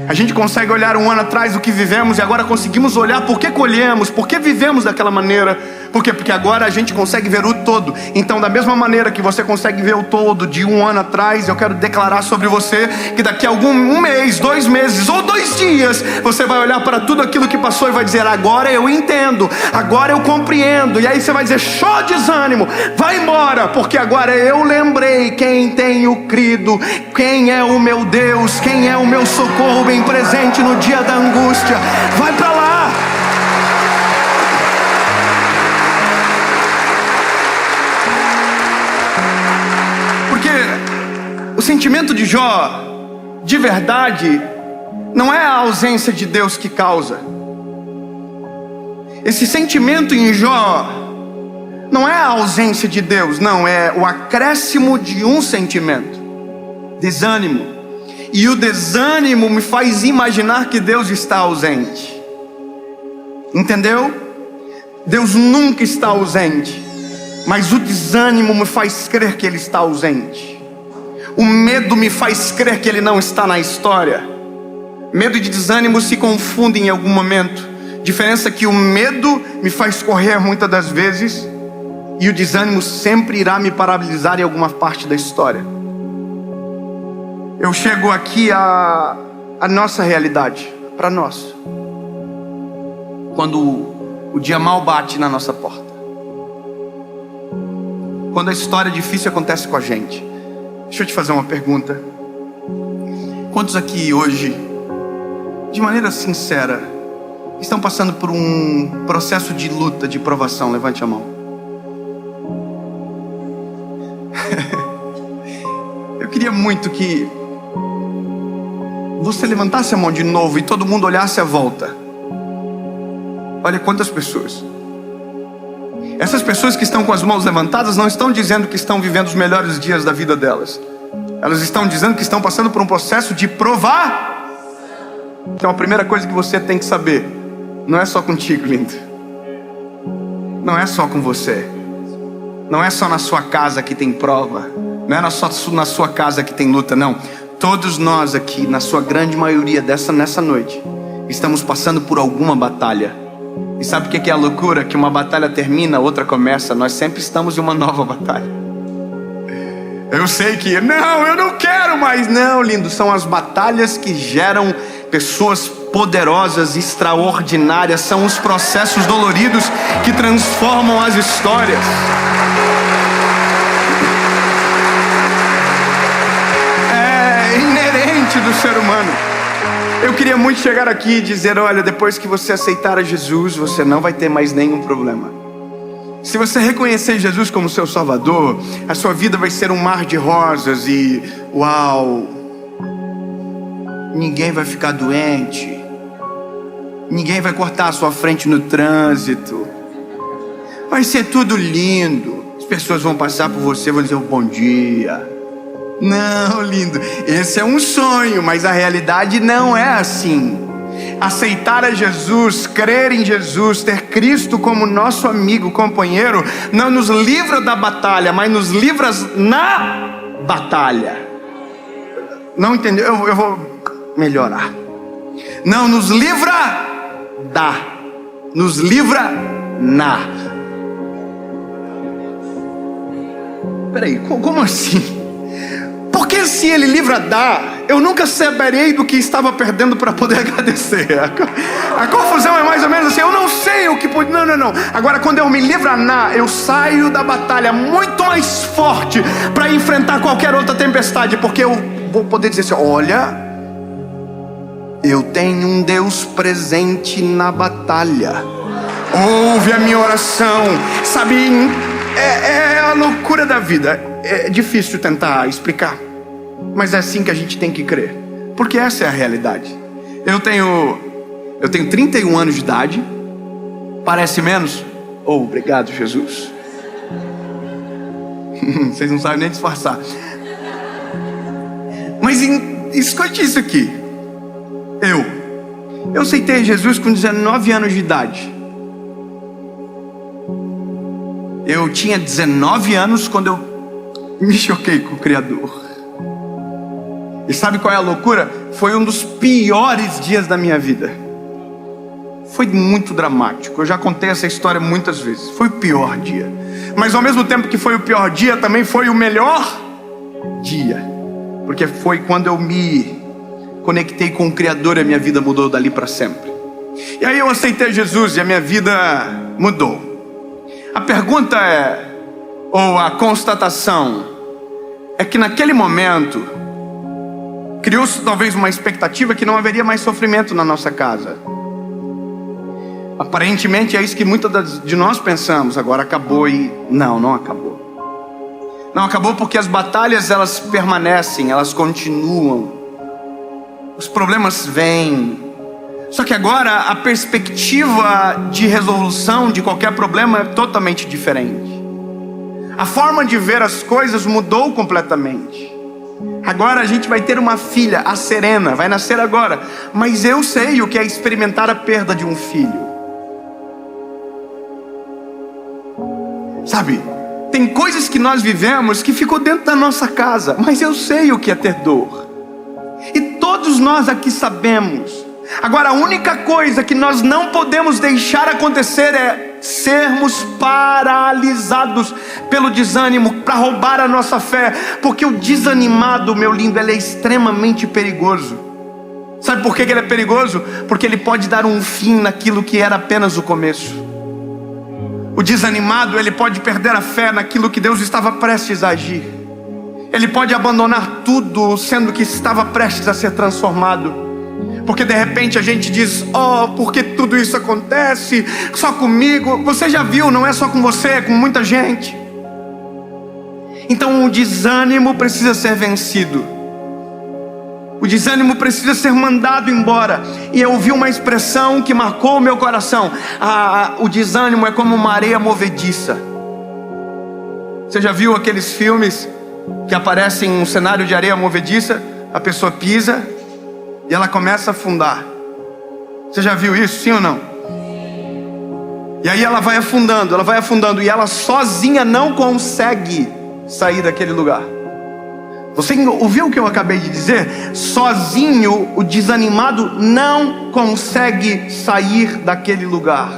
A gente consegue olhar um ano atrás o que vivemos e agora conseguimos olhar por que colhemos, por que vivemos daquela maneira. Por quê? Porque agora a gente consegue ver o todo. Então da mesma maneira que você consegue ver o todo de um ano atrás, eu quero declarar sobre você que daqui a um mês, 2 meses ou 2 dias, você vai olhar para tudo aquilo que passou e vai dizer: agora eu entendo, agora eu compreendo. E aí você vai dizer: show, desânimo, vai embora, porque agora eu lembrei quem tenho crido, quem é o meu Deus, quem é o meu socorro bem presente no dia da angústia. Vai para lá. O sentimento de Jó, de verdade, não é a ausência de Deus que causa. Esse sentimento em Jó não é a ausência de Deus, não, é o acréscimo de um sentimento: desânimo. E o desânimo me faz imaginar que Deus está ausente. Entendeu? Deus nunca está ausente, mas o desânimo me faz crer que Ele está ausente. O medo me faz crer que Ele não está na história. Medo e desânimo se confundem em algum momento. Diferença é que o medo me faz correr muitas das vezes, e o desânimo sempre irá me paralisar em alguma parte da história. Eu chego aqui a nossa realidade, para nós. Quando o dia mal bate na nossa porta, quando a história difícil acontece com a gente. Deixa eu te fazer uma pergunta. Quantos aqui hoje, de maneira sincera, estão passando por um processo de luta, de provação? Levante a mão. Eu queria muito que você levantasse a mão de novo e todo mundo olhasse à volta, olha quantas pessoas. Essas pessoas que estão com as mãos levantadas não estão dizendo que estão vivendo os melhores dias da vida delas. Elas estão dizendo que estão passando por um processo de provar. Então a primeira coisa que você tem que saber, não é só contigo, lindo. Não é só com você. Não é só na sua casa que tem prova. Não é só na sua casa que tem luta, não. Todos nós aqui, na sua grande maioria nessa noite, estamos passando por alguma batalha. E sabe o que é a loucura? Que uma batalha termina, outra começa. Nós sempre estamos em uma nova batalha. Eu sei que, não, eu não quero mais. Não, lindo, são as batalhas que geram pessoas poderosas, extraordinárias. São os processos doloridos que transformam as histórias. É inerente do ser humano. Eu queria muito chegar aqui e dizer, olha, depois que você aceitar a Jesus, você não vai ter mais nenhum problema. Se você reconhecer Jesus como seu Salvador, a sua vida vai ser um mar de rosas e, uau, ninguém vai ficar doente, ninguém vai cortar a sua frente no trânsito, vai ser tudo lindo, as pessoas vão passar por você, vão dizer bom dia. Não, lindo, esse é um sonho, mas a realidade não é assim. Aceitar a Jesus, crer em Jesus, ter Cristo como nosso amigo, companheiro, não nos livra da batalha, mas nos livra na batalha. Não entendeu? Eu vou melhorar. Não nos livra da, nos livra na. Peraí, como assim? Porque se ele livra da, eu nunca saberei do que estava perdendo para poder agradecer. A confusão é mais ou menos assim, eu não sei o que pode. Não. Agora quando eu me livro na, eu saio da batalha muito mais forte para enfrentar qualquer outra tempestade. Porque eu vou poder dizer assim, olha, eu tenho um Deus presente na batalha. Ouve a minha oração. Sabe, é a loucura da vida. É difícil tentar explicar, mas é assim que a gente tem que crer, porque essa é a realidade. Eu tenho 31 anos de idade. Parece menos? Oh, obrigado, Jesus. Vocês não sabem nem disfarçar. Mas escute isso aqui. Eu aceitei Jesus com 19 anos de idade. Eu tinha 19 anos quando eu me choquei com o Criador. E sabe qual é a loucura? Foi um dos piores dias da minha vida. Foi muito dramático. Eu já contei essa história muitas vezes. Foi o pior dia. Mas ao mesmo tempo que foi o pior dia, também foi o melhor dia. Porque foi quando eu me conectei com o Criador e a minha vida mudou dali para sempre. E aí eu aceitei Jesus e a minha vida mudou. A pergunta é, ou a constatação, é que naquele momento criou-se talvez uma expectativa que não haveria mais sofrimento na nossa casa. Aparentemente é isso que muitas de nós pensamos. Agora acabou e não acabou. Não acabou porque as batalhas elas permanecem, elas continuam. Os problemas vêm. Só que agora a perspectiva de resolução de qualquer problema é totalmente diferente. A forma de ver as coisas mudou completamente. Agora a gente vai ter uma filha, a Serena, vai nascer agora. Mas eu sei o que é experimentar a perda de um filho. Sabe, tem coisas que nós vivemos que ficou dentro da nossa casa, mas eu sei o que é ter dor. E todos nós aqui sabemos. Agora a única coisa que nós não podemos deixar acontecer é sermos paralisados pelo desânimo para roubar a nossa fé. Porque o desanimado, meu lindo, ele é extremamente perigoso. Sabe por que ele é perigoso? Porque ele pode dar um fim naquilo que era apenas o começo. O desanimado, ele pode perder a fé naquilo que Deus estava prestes a agir. Ele pode abandonar tudo, sendo que estava prestes a ser transformado. Porque de repente a gente diz, oh, por que tudo isso acontece? Só comigo? Você já viu, não é só com você, é com muita gente. Então o desânimo precisa ser vencido. desânimo precisa ser mandado embora. E eu ouvi uma expressão que marcou o meu coração: o desânimo é como uma areia movediça. Você já viu aqueles filmes que aparecem um cenário de areia movediça? A pessoa pisa e ela começa a afundar. Você já viu isso, sim ou não? E aí ela vai afundando, e ela sozinha não consegue sair daquele lugar. Você ouviu o que eu acabei de dizer? Sozinho o desanimado não consegue sair daquele lugar.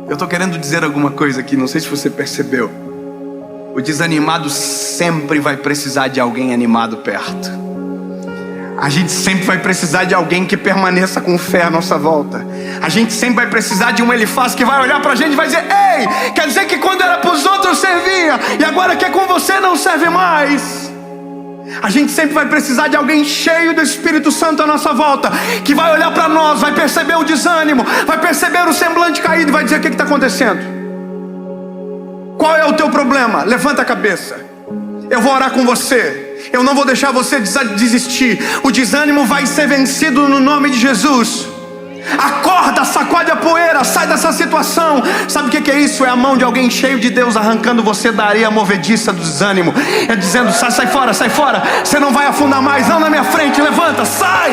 Eu estou querendo dizer alguma coisa aqui, não sei se você percebeu. O desanimado sempre vai precisar de alguém animado perto. A gente sempre vai precisar de alguém que permaneça com fé à nossa volta. A gente sempre vai precisar de um Elifaz que vai olhar pra gente e vai dizer: ei, quer dizer que quando era pros outros servia, e agora que é com você não serve mais. A gente sempre vai precisar de alguém cheio do Espírito Santo à nossa volta, que vai olhar pra nós, vai perceber o desânimo, vai perceber o semblante caído e vai dizer: o que está acontecendo? Qual é o teu problema? Levanta a cabeça, eu vou orar com você. Eu não vou deixar você desistir. O desânimo vai ser vencido no nome de Jesus. Acorda, sacode a poeira, sai dessa situação. Sabe o que é isso? É a mão de alguém cheio de Deus arrancando você da areia movediça do desânimo. É dizendo: sai fora, você não vai afundar mais, não na minha frente, levanta, sai.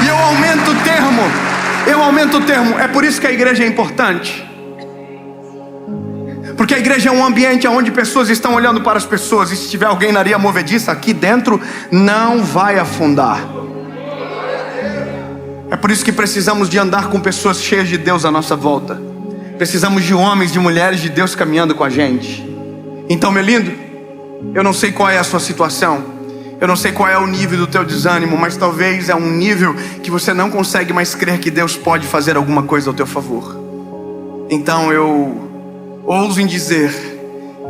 E eu aumento o termo. É por isso que a igreja é importante. Porque a igreja é um ambiente onde pessoas estão olhando para as pessoas. E se tiver alguém na areia movediça, aqui dentro não vai afundar. É por isso que precisamos de andar com pessoas cheias de Deus à nossa volta. Precisamos de homens, de mulheres de Deus caminhando com a gente. Então, meu lindo, eu não sei qual é a sua situação, eu não sei qual é o nível do teu desânimo, mas talvez é um nível que você não consegue mais crer que Deus pode fazer alguma coisa ao teu favor. Então eu ouso em dizer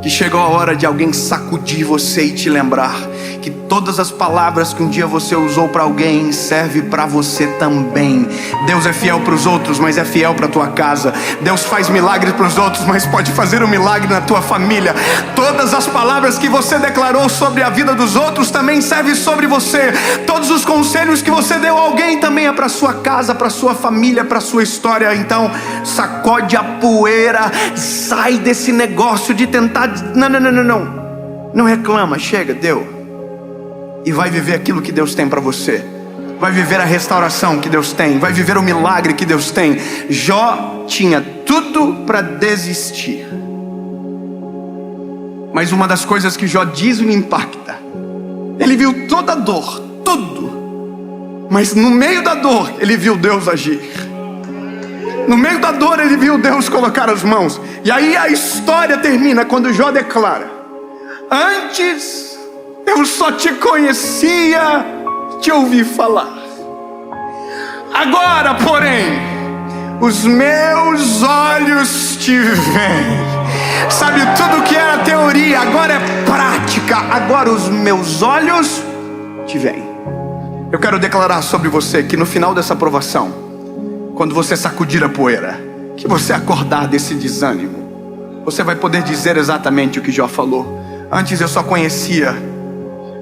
que chegou a hora de alguém sacudir você e te lembrar que todas as palavras que um dia você usou para alguém serve para você também. Deus é fiel para os outros, mas é fiel para a tua casa. Deus faz milagres para os outros, mas pode fazer um milagre na tua família. Todas as palavras que você declarou sobre a vida dos outros também servem sobre você. Todos os conselhos que você deu a alguém também é para sua casa, para sua família, para sua história. Então sacode a poeira, sai desse negócio de tentar. Não reclama, chega, deu. E vai viver aquilo que Deus tem para você. Vai viver a restauração que Deus tem. Vai viver o milagre que Deus tem. Jó tinha tudo para desistir. Mas uma das coisas que Jó diz me impacta. Ele viu toda a dor, tudo. Mas no meio da dor, ele viu Deus agir. No meio da dor, ele viu Deus colocar as mãos. E aí a história termina quando Jó declara: antes eu só te conhecia, te ouvi falar. Agora, porém, os meus olhos te veem. Sabe, tudo que era teoria agora é prática. Agora os meus olhos te veem. Eu quero declarar sobre você que no final dessa provação, quando você sacudir a poeira, que você acordar desse desânimo, você vai poder dizer exatamente o que Jó falou: antes eu só conhecia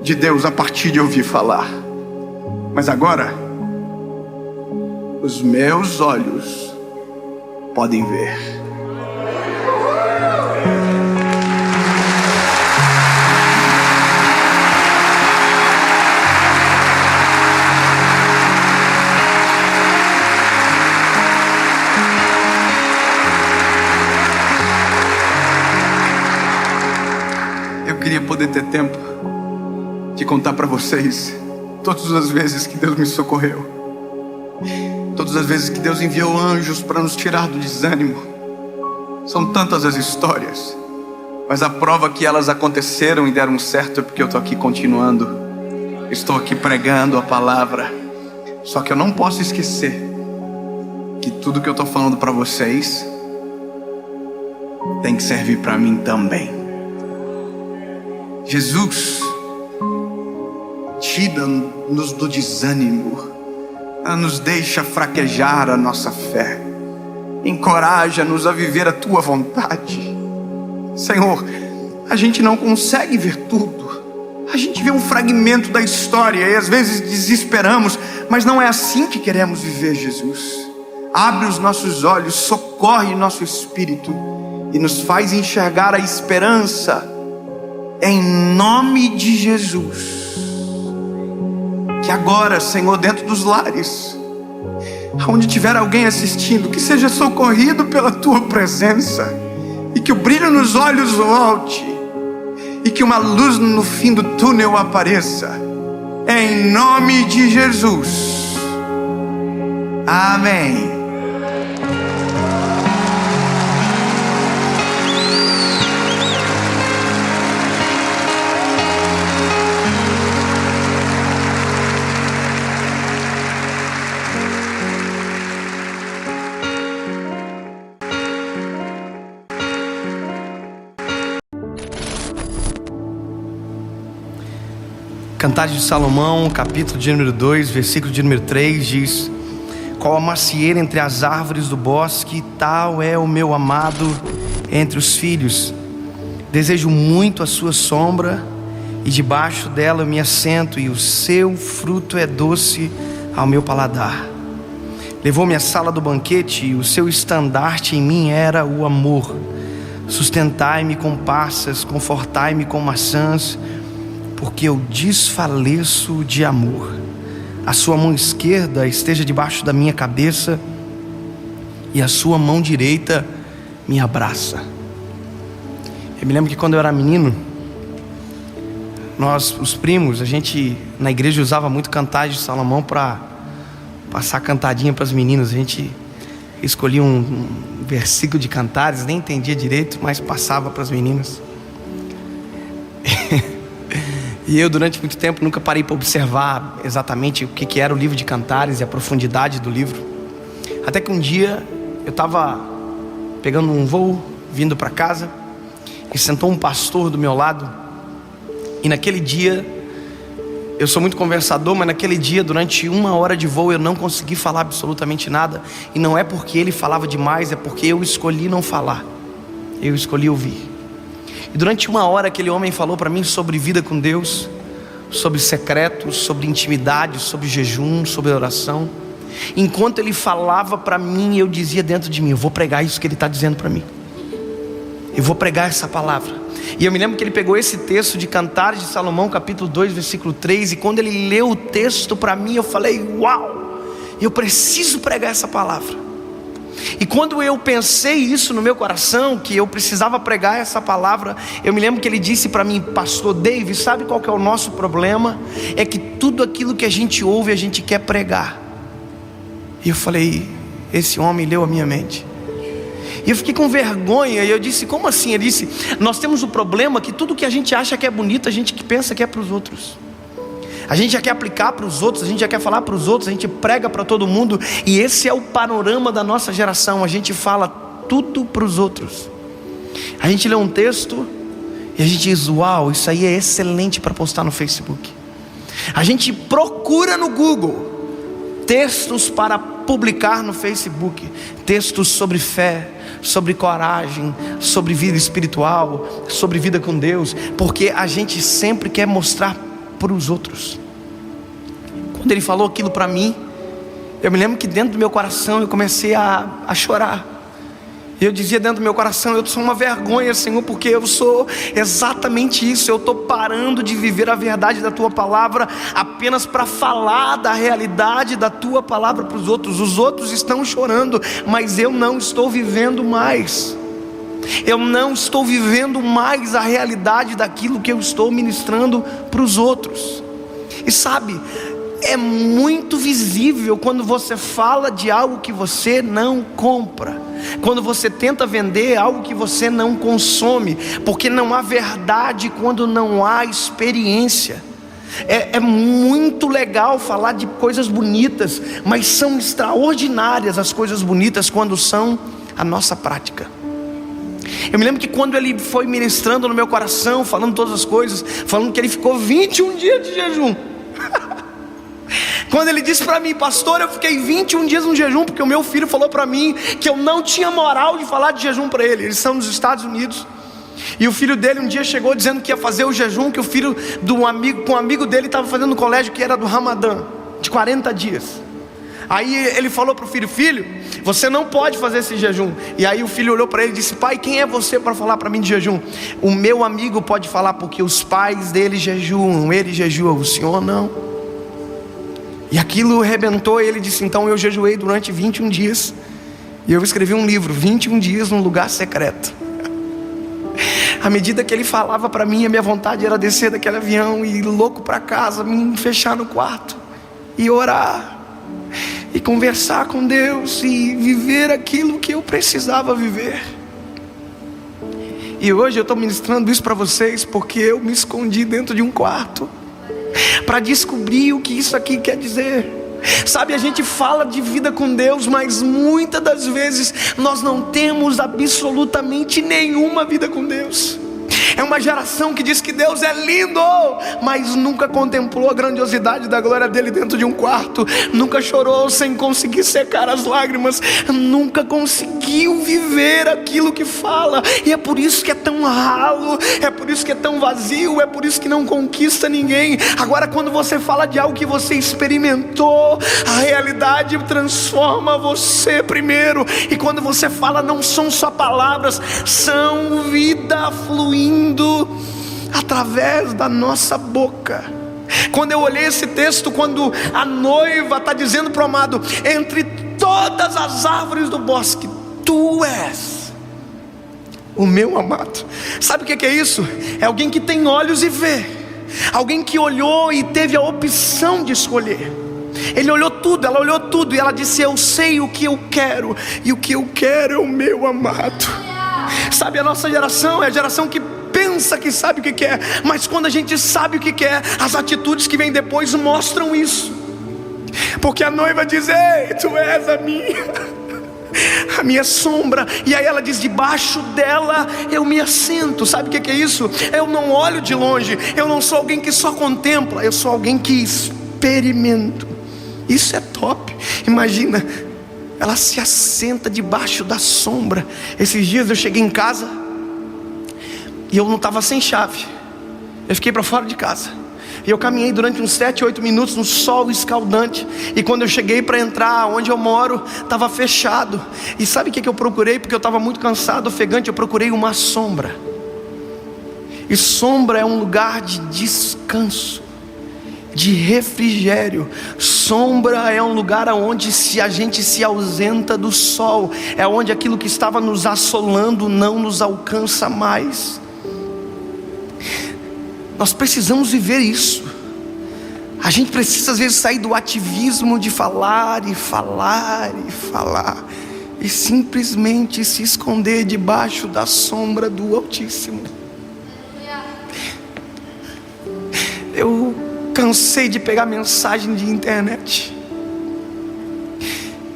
de Deus a partir de ouvir falar, mas agora os meus olhos podem ver. Eu queria poder ter tempo de contar para vocês todas as vezes que Deus me socorreu, todas as vezes que Deus enviou anjos para nos tirar do desânimo. São tantas as histórias, mas a prova que elas aconteceram e deram certo é porque eu estou aqui continuando. Estou aqui pregando a palavra. Só que eu não posso esquecer que tudo que eu estou falando para vocês tem que servir para mim também. Jesus tira-nos do desânimo, nos deixa fraquejar a nossa fé. encoraja-nos a viver a tua vontade. Senhor, a gente não consegue ver tudo. A gente vê um fragmento da história e às vezes desesperamos, mas não é assim que queremos viver, Jesus. Abre os nossos olhos, socorre nosso espírito e nos faz enxergar a esperança, em nome de Jesus. Que agora, Senhor, dentro dos lares, onde tiver alguém assistindo, que seja socorrido pela tua presença e que o brilho nos olhos volte e que uma luz no fim do túnel apareça, em nome de Jesus. Amém. Cantares de Salomão, capítulo de número 2, versículo de número 3, diz: qual a macieira entre as árvores do bosque, tal é o meu amado entre os filhos. Desejo muito a sua sombra, e debaixo dela eu me assento, e o seu fruto é doce ao meu paladar. Levou-me à sala do banquete, e o seu estandarte em mim era o amor. Sustentai-me com passas, confortai-me com maçãs, porque eu desfaleço de amor. A sua mão esquerda esteja debaixo da minha cabeça, e a sua mão direita me abraça. Eu me lembro que quando eu era menino, nós, os primos, a gente na igreja usava muito Cantares de Salomão para passar cantadinha para as meninas. A gente escolhia um versículo de Cantares, nem entendia direito, mas passava para as meninas. E eu, durante muito tempo, nunca parei para observar exatamente o que era o livro de Cantares e a profundidade do livro. Até que um dia eu estava pegando um voo, vindo para casa, e sentou um pastor do meu lado. E naquele dia, eu sou muito conversador, mas naquele dia, durante 1 hora de voo, eu não consegui falar absolutamente nada. E não é porque ele falava demais, é porque eu escolhi não falar. Eu escolhi ouvir. E durante 1 hora aquele homem falou para mim sobre vida com Deus, sobre secretos, sobre intimidade, sobre jejum, sobre oração. Enquanto ele falava para mim, eu dizia dentro de mim: eu vou pregar isso que ele está dizendo para mim. Eu vou pregar essa palavra. E eu me lembro que ele pegou esse texto de Cantares de Salomão, capítulo 2, versículo 3. E quando ele leu o texto para mim, eu falei: uau, eu preciso pregar essa palavra. E quando eu pensei isso no meu coração, que eu precisava pregar essa palavra, eu me lembro que ele disse para mim: pastor David, sabe qual que é o nosso problema? É que tudo aquilo que a gente ouve, a gente quer pregar. E eu falei: esse homem leu a minha mente. E eu fiquei com vergonha, e eu disse: como assim? Ele disse: nós temos o problema que tudo que a gente acha que é bonito, a gente que pensa que é para os outros. A gente já quer aplicar para os outros, a gente já quer falar para os outros, a gente prega para todo mundo. E esse é o panorama da nossa geração. A gente fala tudo para os outros. A gente lê um texto e a gente diz: uau, isso aí é excelente para postar no Facebook. A gente procura no Google textos para publicar no Facebook, textos sobre fé, sobre coragem, sobre vida espiritual, sobre vida com Deus, porque a gente sempre quer mostrar para os outros. Quando ele falou aquilo para mim, eu me lembro que dentro do meu coração eu comecei a chorar. Eu dizia dentro do meu coração: eu sou uma vergonha, Senhor, porque eu sou exatamente isso. Eu estou parando de viver a verdade da Tua palavra apenas para falar da realidade da Tua palavra para os outros. Os outros estão chorando, mas eu não estou vivendo mais. Eu não estou vivendo mais a realidade daquilo que eu estou ministrando para os outros. E sabe, é muito visível quando você fala de algo que você não compra, quando você tenta vender algo que você não consome, porque não há verdade quando não há experiência. É muito legal falar de coisas bonitas, mas são extraordinárias as coisas bonitas quando são a nossa prática. Eu me lembro que quando ele foi ministrando no meu coração, falando todas as coisas, falando que ele ficou 21 dias de jejum. Quando ele disse para mim: pastor, eu fiquei 21 dias no jejum, porque o meu filho falou para mim que eu não tinha moral de falar de jejum para ele. Eles são nos Estados Unidos. E o filho dele um dia chegou dizendo que ia fazer o jejum que o filho de um amigo dele estava fazendo no colégio, que era do Ramadã, de 40 dias. Aí ele falou para o filho: filho, você não pode fazer esse jejum. E aí o filho olhou para ele e disse: pai, quem é você para falar para mim de jejum? O meu amigo pode falar, porque os pais dele jejuam, ele jejua, o senhor não. E aquilo arrebentou. Ele disse: então eu jejuei durante 21 dias. E eu escrevi um livro, 21 dias num lugar secreto. À medida que ele falava para mim, a minha vontade era descer daquele avião e ir louco para casa, me fechar no quarto e orar e conversar com Deus e viver aquilo que eu precisava viver. E hoje eu estou ministrando isso para vocês porque eu me escondi dentro de um quarto para descobrir o que isso aqui quer dizer. Sabe, a gente fala de vida com Deus, mas muitas das vezes nós não temos absolutamente nenhuma vida com Deus. É uma geração que diz que Deus é lindo, mas nunca contemplou a grandiosidade da glória dele dentro de um quarto. Nunca chorou sem conseguir secar as lágrimas. Nunca conseguiu viver aquilo que fala. E é por isso que é tão ralo, é por isso que é tão vazio, é por isso que não conquista ninguém. Agora, quando você fala de algo que você experimentou, a realidade transforma você primeiro. E quando você fala, não são só palavras, são vida fluindo através da nossa boca. Quando eu olhei esse texto, quando a noiva está dizendo para o amado: entre todas as árvores do bosque, tu és o meu amado. Sabe o que é isso? É alguém que tem olhos e vê, alguém que olhou e teve a opção de escolher. Ele olhou tudo, ela olhou tudo, e ela disse: eu sei o que eu quero, e o que eu quero é o meu amado. Sabe, a nossa geração é a geração que pensa que sabe o que quer, mas quando a gente sabe o que quer, as atitudes que vêm depois mostram isso. Porque a noiva diz: ei, tu és a minha sombra. E aí ela diz: debaixo dela eu me assento. Sabe o que é isso? Eu não olho de longe, eu não sou alguém que só contempla, eu sou alguém que experimento. Isso é top. Imagina, ela se assenta debaixo da sombra. Esses dias eu cheguei em casa e eu não estava sem chave. Eu fiquei para fora de casa. E eu caminhei durante uns 7, 8 minutos no sol escaldante. E quando eu cheguei para entrar onde eu moro, estava fechado. E sabe o que eu procurei? Porque eu estava muito cansado, ofegante. Eu procurei uma sombra. E sombra é um lugar de descanso, de refrigério. Sombra é um lugar onde, se a gente se ausenta do sol, é onde aquilo que estava nos assolando não nos alcança mais. Nós precisamos viver isso. A gente precisa às vezes sair do ativismo de falar e falar e falar, e simplesmente se esconder debaixo da sombra do Altíssimo. Eu cansei de pegar mensagem de internet.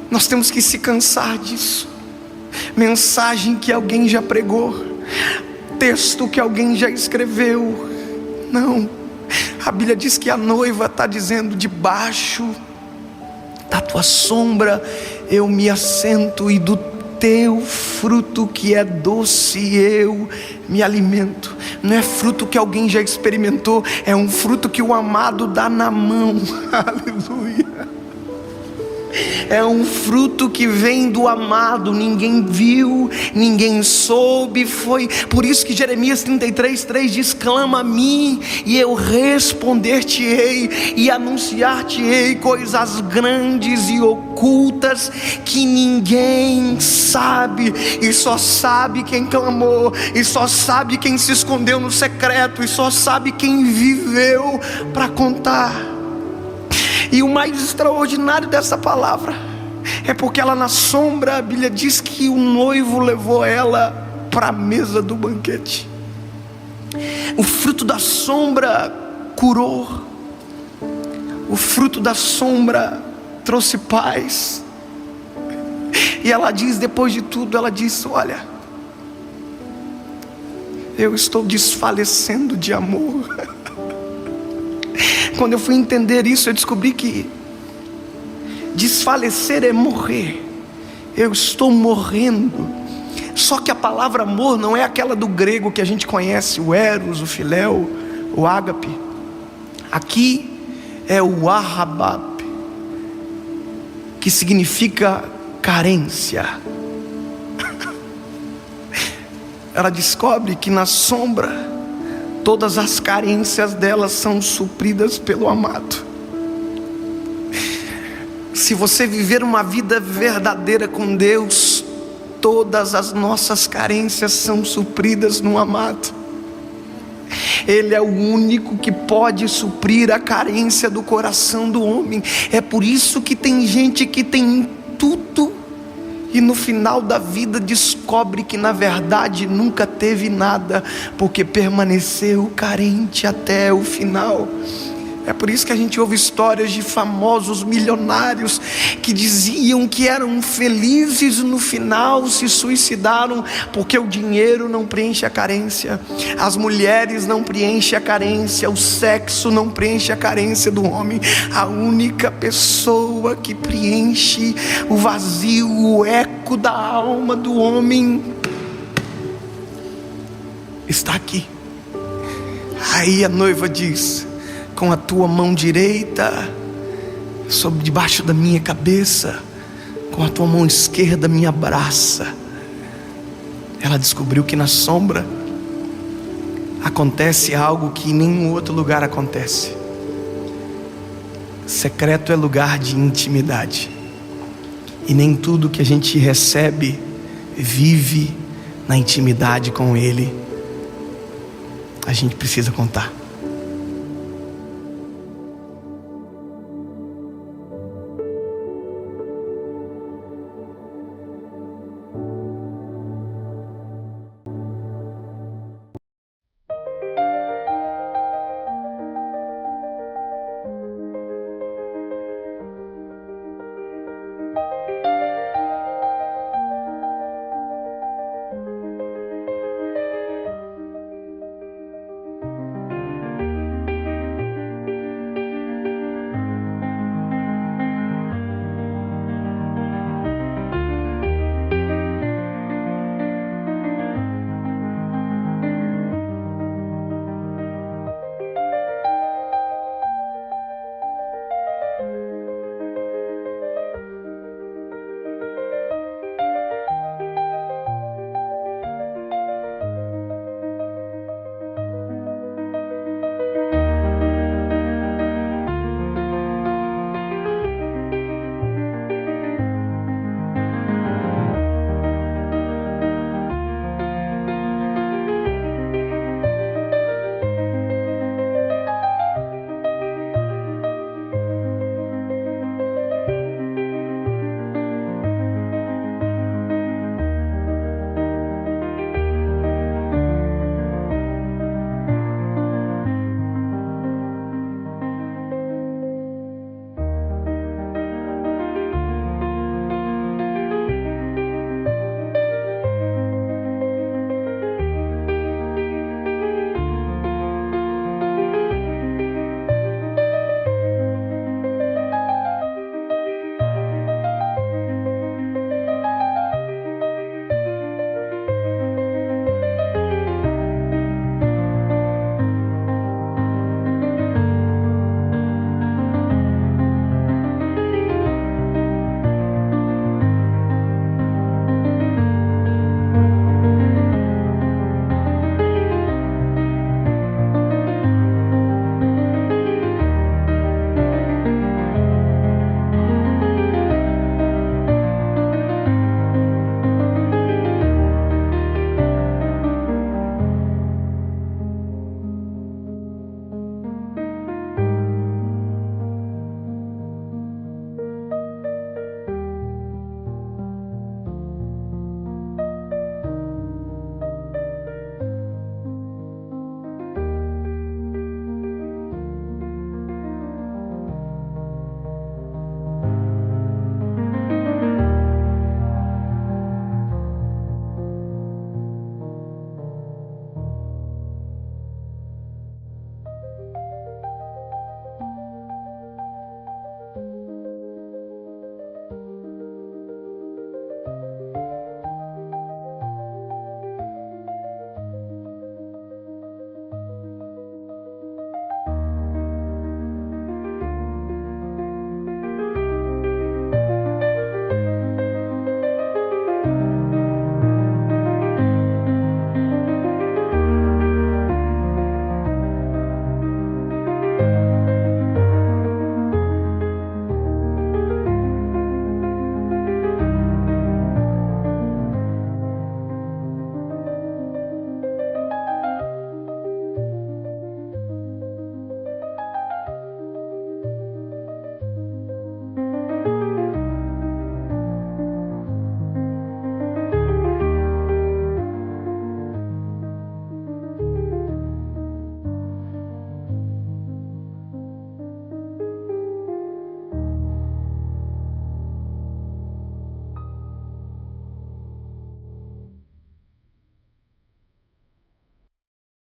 Nós temos que se cansar disso. Mensagem que alguém já pregou, texto que alguém já escreveu. Não, a Bíblia diz que a noiva está dizendo: debaixo da tua sombra eu me assento, e do teu fruto que é doce eu me alimento. Não é fruto que alguém já experimentou, é um fruto que o amado dá na mão. Aleluia. É um fruto que vem do amado. Ninguém viu, ninguém soube. Foi por isso que Jeremias 33:3 diz: clama a mim e eu responder-te-ei e anunciar-te-ei coisas grandes e ocultas que ninguém sabe. E só sabe quem clamou, e só sabe quem se escondeu no secreto, e só sabe quem viveu para contar. E o mais extraordinário dessa palavra é porque ela, na sombra, a Bíblia diz que o noivo levou ela para a mesa do banquete. O fruto da sombra curou. O fruto da sombra trouxe paz. E ela diz, depois de tudo, ela diz: olha, eu estou desfalecendo de amor. Quando eu fui entender isso, eu descobri que Desfalecer é morrer. Eu estou morrendo. Só que a palavra amor não é aquela do grego que a gente conhece, o eros, o filéu, o ágape. Aqui é o ahabab, que significa carência. Ela descobre que na sombra todas as carências dela são supridas pelo amado. Se você viver uma vida verdadeira com Deus, todas as nossas carências são supridas no amado. Ele é o único que pode suprir a carência do coração do homem. É por isso que tem gente que tem tudo e no final da vida descobre que na verdade nunca teve nada, porque permaneceu carente até o final. É por isso que a gente ouve histórias de famosos milionários que diziam que eram felizes, no final se suicidaram, porque o dinheiro não preenche a carência, as mulheres não preenchem a carência, o sexo não preenche a carência do homem. A única pessoa que preenche o vazio, o eco da alma do homem está aqui. Aí a noiva diz: com a tua mão direita sobre debaixo da minha cabeça, com a tua mão esquerda me abraça. Ela descobriu que na sombra acontece algo que em nenhum outro lugar acontece. Secreto é lugar de intimidade, e nem tudo que a gente recebe vive na intimidade com Ele. A gente precisa contar.